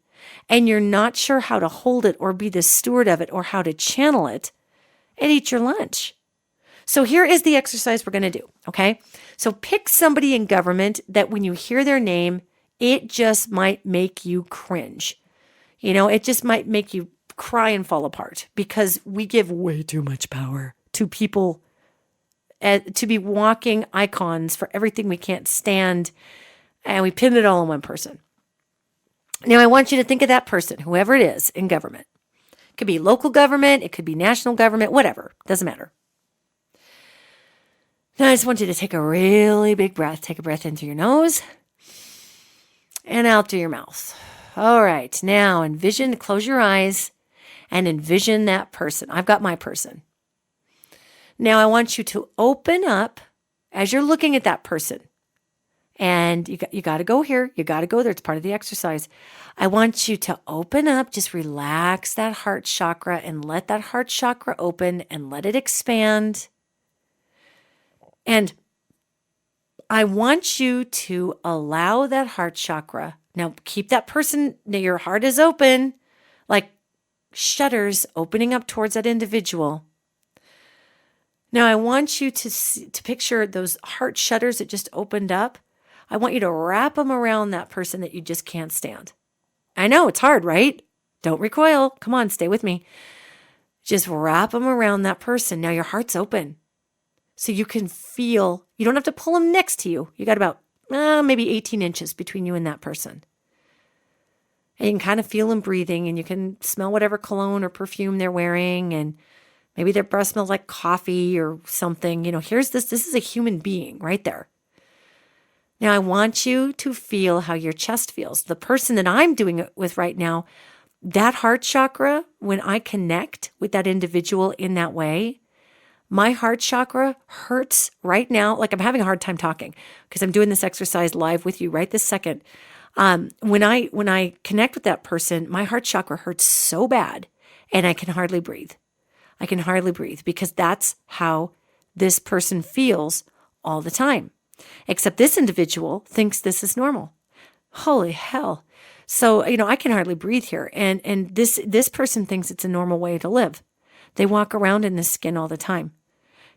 and you're not sure how to hold it or be the steward of it or how to channel it, and eat your lunch. So here is the exercise we're going to do, okay? So pick somebody in government that when you hear their name, it just might make you cringe. It just might make you cry and fall apart, because we give way too much power to people to be walking icons for everything we can't stand, and we pin it all on one person. Now, I want you to think of that person, whoever it is in government. It could be local government, it could be national government, whatever, doesn't matter. Now I just want you to take a really big breath. Take a breath in through your nose and out through your mouth. All right, now close your eyes and envision that person. I've got my person. Now I want you to open up as you're looking at that person. And you got to go here. You got to go there. It's part of the exercise. I want you to open up, just relax that heart chakra and let that heart chakra open and let it expand. And I want you to allow that heart chakra. Now keep that person, your heart is open, like shutters opening up towards that individual. Now I want you to picture those heart shutters that just opened up. I want you to wrap them around that person that you just can't stand. I know it's hard, right? Don't recoil. Come on, stay with me. Just wrap them around that person. Now your heart's open. so you can feel. You don't have to pull them next to you. You got about maybe 18 inches between you and that person. And you can kind of feel them breathing, and you can smell whatever cologne or perfume they're wearing, and maybe their breath smells like coffee or something. Here's this. This is a human being right there. Now, I want you to feel how your chest feels. The person that I'm doing it with right now, that heart chakra, when I connect with that individual in that way, my heart chakra hurts right now. Like I'm having a hard time talking because I'm doing this exercise live with you right this second. When I connect with that person, my heart chakra hurts so bad and I can hardly breathe. I can hardly breathe because that's how this person feels all the time. Except this individual thinks this is normal. Holy hell. So, I can hardly breathe here. And this person thinks it's a normal way to live. They walk around in this skin all the time.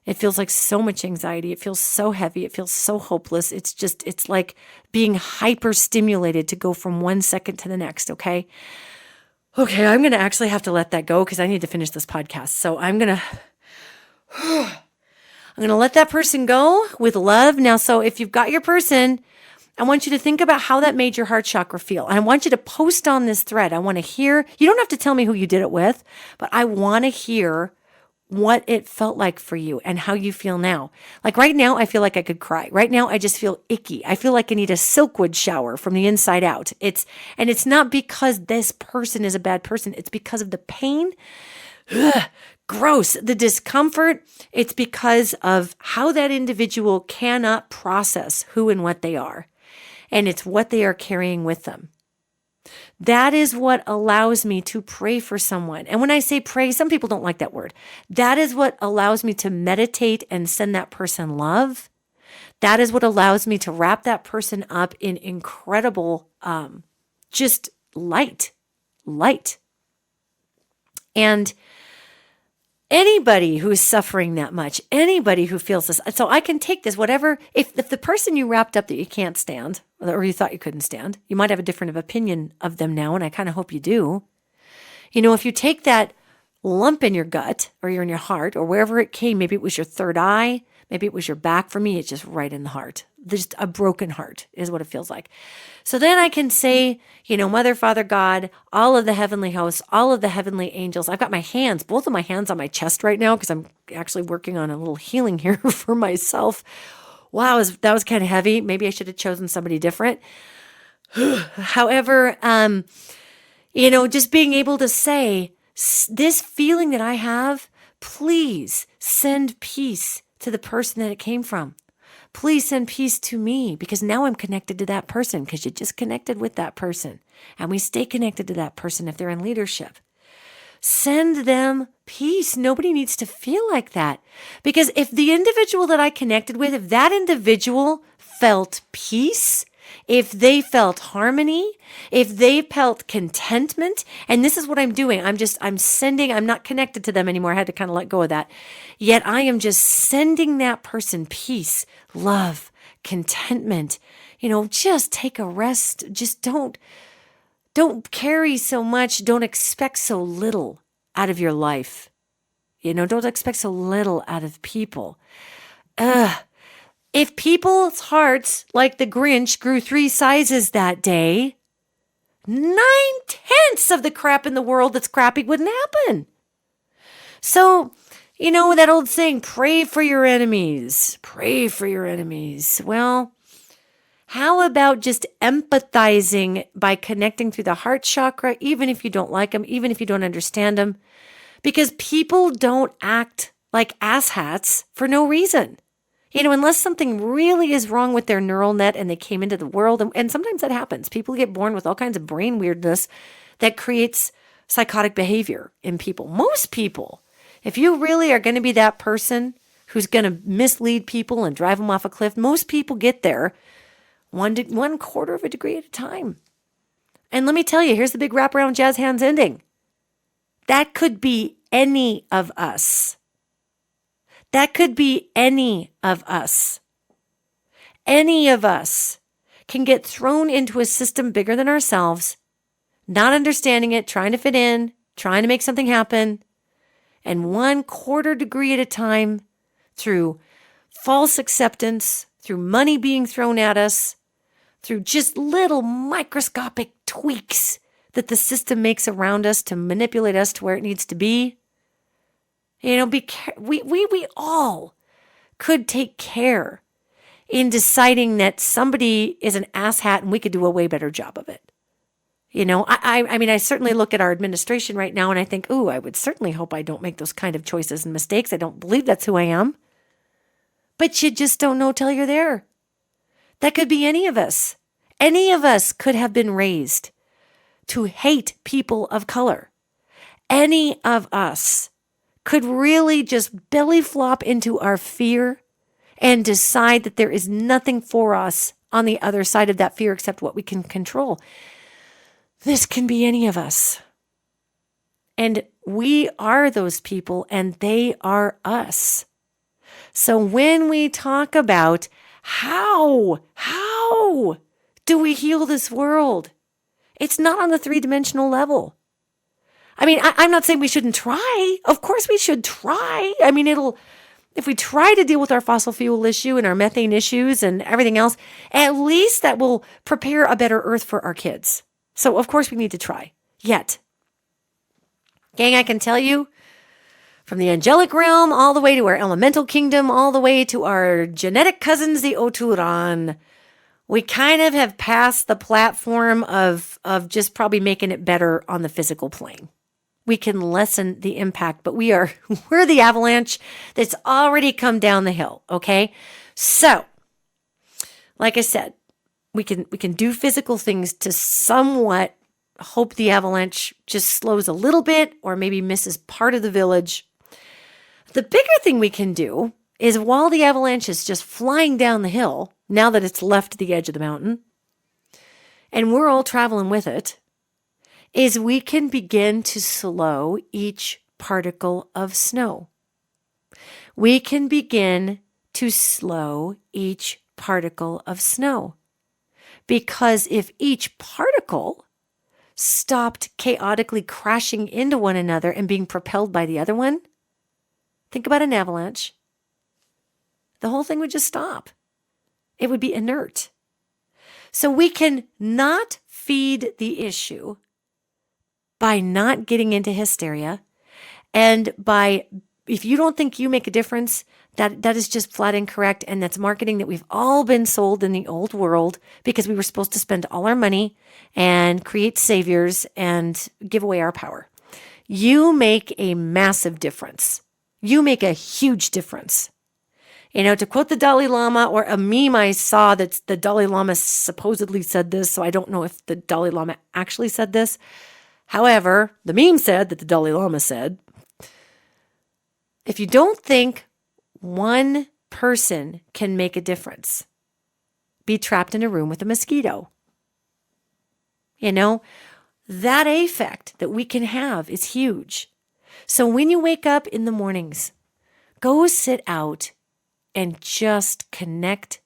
It feels like so much anxiety. It feels so heavy. It feels so hopeless. It's like being hyper stimulated to go from one second to the next. Okay, I'm going to actually have to let that go because I need to finish this podcast. So I'm going to let that person go with love. Now, so if you've got your person, I want you to think about how that made your heart chakra feel. And I want you to post on this thread. I want to hear, you don't have to tell me who you did it with, but I want to hear what it felt like for you and how you feel now. Like right now, I feel like I could cry. Right now, I just feel icky. I feel like I need a Silkwood shower from the inside out. It's not because this person is a bad person. It's because of the pain. Ugh, gross. The discomfort. It's because of how that individual cannot process who and what they are. And it's what they are carrying with them. That is what allows me to pray for someone. And when I say pray, some people don't like that word. That is what allows me to meditate and send that person love. That is what allows me to wrap that person up in incredible, just light. And anybody who's suffering that much, anybody who feels this, so I can take this, whatever, if the person you wrapped up that you can't stand, or you thought you couldn't stand, you might have a different opinion of them now, and I kind of hope you do. If you take that lump in your gut, or you're in your heart, or wherever it came, maybe it was your third eye, maybe it was your back. For me, it's just right in the heart. Just a broken heart is what it feels like. So then I can say, Mother, Father, God, all of the heavenly hosts, all of the heavenly angels. I've got both of my hands on my chest right now because I'm actually working on a little healing here for myself. Wow, that was kind of heavy. Maybe I should have chosen somebody different. However, just being able to say, this feeling that I have, please send peace to the person that it came from. Please send peace to me because now I'm connected to that person because you just connected with that person. And we stay connected to that person if they're in leadership. Send them peace. Nobody needs to feel like that. Because if the individual that I connected with, if that individual felt peace, if they felt harmony, if they felt contentment, and this is what I'm doing. I'm not connected to them anymore. I had to kind of let go of that. Yet I am just sending that person peace, love, contentment. Just take a rest. Just don't carry so much. Don't expect so little out of your life. Don't expect so little out of people. If people's hearts, like the Grinch, grew 3 sizes that day, 9/10 of the crap in the world that's crappy wouldn't happen. So, that old saying, pray for your enemies. Pray for your enemies. Well, how about just empathizing by connecting through the heart chakra, even if you don't like them, even if you don't understand them? Because people don't act like asshats for no reason. Unless something really is wrong with their neural net and they came into the world, and sometimes that happens. People get born with all kinds of brain weirdness that creates psychotic behavior in people. Most people, if you really are going to be that person who's going to mislead people and drive them off a cliff, most people get there 1/4 of a degree at a time. And let me tell you, here's the big wraparound jazz hands ending. That could be any of us. That could be any of us. Any of us can get thrown into a system bigger than ourselves, not understanding it, trying to fit in, trying to make something happen, and 1/4 degree at a time through false acceptance, through money being thrown at us, through just little microscopic tweaks that the system makes around us to manipulate us to where it needs to be. We all could take care in deciding that somebody is an asshat and we could do a way better job of it. I certainly look at our administration right now and I think, I would certainly hope I don't make those kind of choices and mistakes. I don't believe that's who I am. But you just don't know till you're there. That could be any of us. Any of us could have been raised to hate people of color. Any of us could really just belly flop into our fear and decide that there is nothing for us on the other side of that fear except what we can control. This can be any of us. And we are those people and they are us. So when we talk about how do we heal this world? It's not on the three-dimensional level. I'm not saying we shouldn't try. Of course we should try. If we try to deal with our fossil fuel issue and our methane issues and everything else, at least that will prepare a better earth for our kids. So of course we need to try. Yet, gang, I can tell you, from the angelic realm all the way to our elemental kingdom, all the way to our genetic cousins, the Oturan, we kind of have passed the platform of just probably making it better on the physical plane. We can lessen the impact, but we're the avalanche that's already come down the hill, okay? So, like I said, we can do physical things to somewhat hope the avalanche just slows a little bit or maybe misses part of the village. The bigger thing we can do is while the avalanche is just flying down the hill, now that it's left the edge of the mountain, and we're all traveling with it, is we can begin to slow each particle of snow. We can begin to slow each particle of snow. Because if each particle stopped chaotically crashing into one another and being propelled by the other one, think about an avalanche. The whole thing would just stop. It would be inert. So we can not feed the issue by not getting into hysteria and by, if you don't think you make a difference, that is just flat incorrect. And that's marketing that we've all been sold in the old world because we were supposed to spend all our money and create saviors and give away our power. You make a massive difference. You make a huge difference. To quote the Dalai Lama, or a meme I saw that the Dalai Lama supposedly said this, so I don't know if the Dalai Lama actually said this. However, the meme said that the Dalai Lama said, if you don't think one person can make a difference, be trapped in a room with a mosquito. That effect that we can have is huge. So when you wake up in the mornings, go sit out and just connect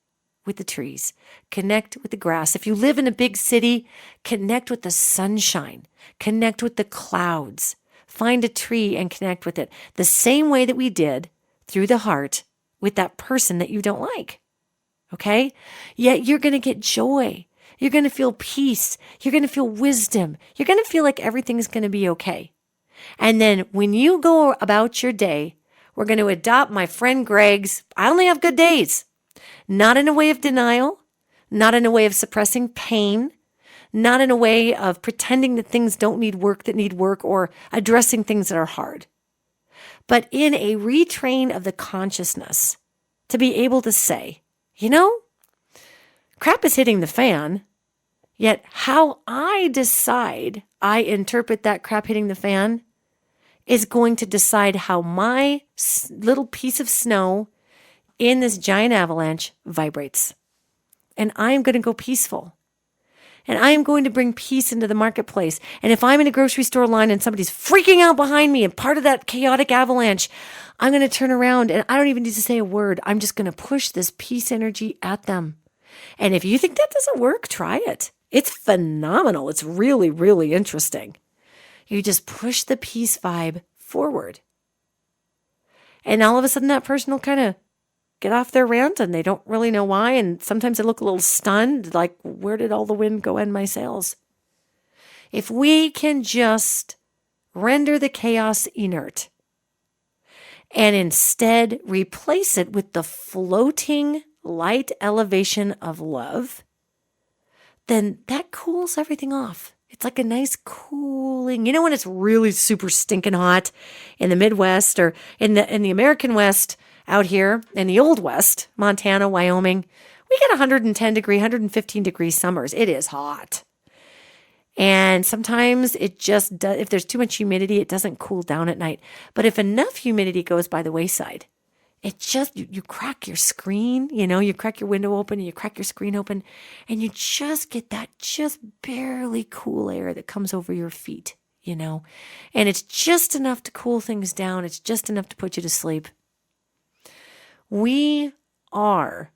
with the trees, connect with the grass. If you live in a big city, connect with the sunshine, connect with the clouds, find a tree and connect with it the same way that we did through the heart with that person that you don't like. Okay? Yet you're going to get joy. You're going to feel peace. You're going to feel wisdom. You're going to feel like everything's going to be okay. And then when you go about your day, we're going to adopt my friend Greg's, I only have good days. Not in a way of denial, not in a way of suppressing pain, not in a way of pretending that things don't need work or addressing things that are hard, but in a retrain of the consciousness to be able to say, crap is hitting the fan, yet how I decide I interpret that crap hitting the fan is going to decide how my little piece of snow in this giant avalanche vibrates. And I'm going to go peaceful. And I am going to bring peace into the marketplace. And if I'm in a grocery store line and somebody's freaking out behind me and part of that chaotic avalanche, I'm going to turn around and I don't even need to say a word. I'm just going to push this peace energy at them. And if you think that doesn't work, try it. It's phenomenal. It's really, really interesting. You just push the peace vibe forward. And all of a sudden that person will kind of get off their rant and they don't really know why. And sometimes they look a little stunned, like, where did all the wind go in my sails? If we can just render the chaos inert and instead replace it with the floating light elevation of love, then that cools everything off. It's like a nice cooling, when it's really super stinking hot in the Midwest or in the American West out here in the Old West, Montana, Wyoming, we get 110 degree, 115 degree summers. It is hot. And sometimes it just does, if there's too much humidity, it doesn't cool down at night. But if enough humidity goes by the wayside, it just, you crack your screen, you crack your window open and you crack your screen open and you just get that just barely cool air that comes over your feet, and it's just enough to cool things down. It's just enough to put you to sleep. We are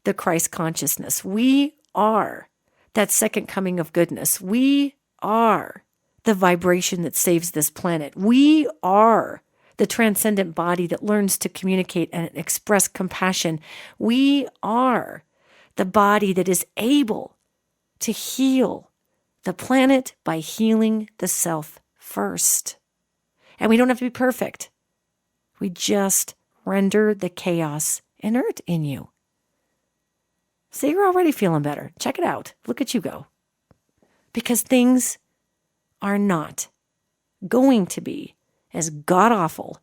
the Christ consciousness. We are that second coming of goodness. We are the vibration that saves this planet. We are the transcendent body that learns to communicate and express compassion. We are the body that is able to heal the planet by healing the self first. And we don't have to be perfect. We just render the chaos inert in you. So you're already feeling better. Check it out. Look at you go. Because things are not going to be as god-awful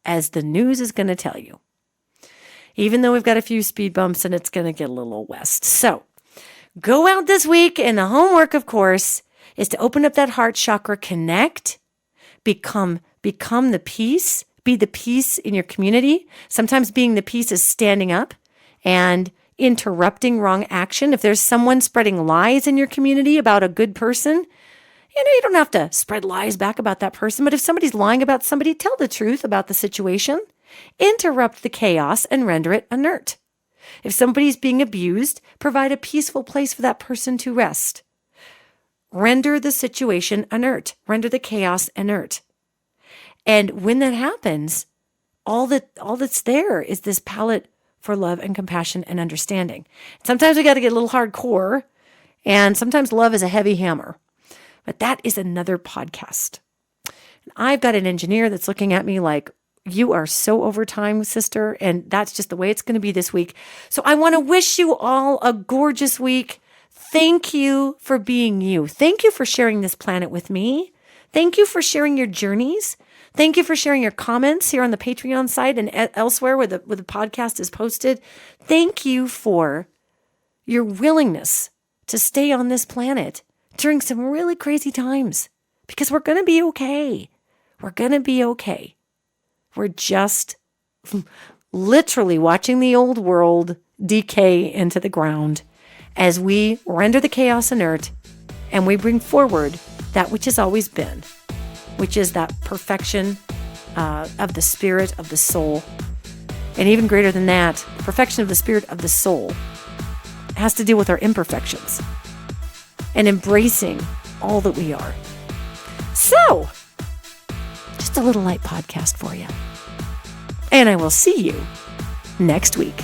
as the news is going to tell you. Even though we've got a few speed bumps and it's going to get a little west. So go out this week, and the homework, of course, is to open up that heart chakra, connect, become the peace, be the peace in your community. Sometimes being the peace is standing up and interrupting wrong action. If there's someone spreading lies in your community about a good person, you don't have to spread lies back about that person, but if somebody's lying about somebody, tell the truth about the situation. Interrupt the chaos and render it inert. If somebody's being abused, provide a peaceful place for that person to rest. Render the situation inert. Render the chaos inert. And when that happens, all that's there is this palette for love and compassion and understanding. Sometimes we got to get a little hardcore, and sometimes love is a heavy hammer. But that is another podcast. And I've got an engineer that's looking at me like, you are so over time, sister, and that's just the way it's going to be this week. So I want to wish you all a gorgeous week. Thank you for being you. Thank you for sharing this planet with me. Thank you for sharing your journeys. Thank you for sharing your comments here on the Patreon site and elsewhere where the podcast is posted. Thank you for your willingness to stay on this planet during some really crazy times, because we're going to be okay. We're going to be okay. We're just literally watching the old world decay into the ground as we render the chaos inert and we bring forward that which has always been, which is that perfection of the spirit of the soul. And even greater than that, the perfection of the spirit of the soul has to deal with our imperfections and embracing all that we are. So, just a little light podcast for you. And I will see you next week.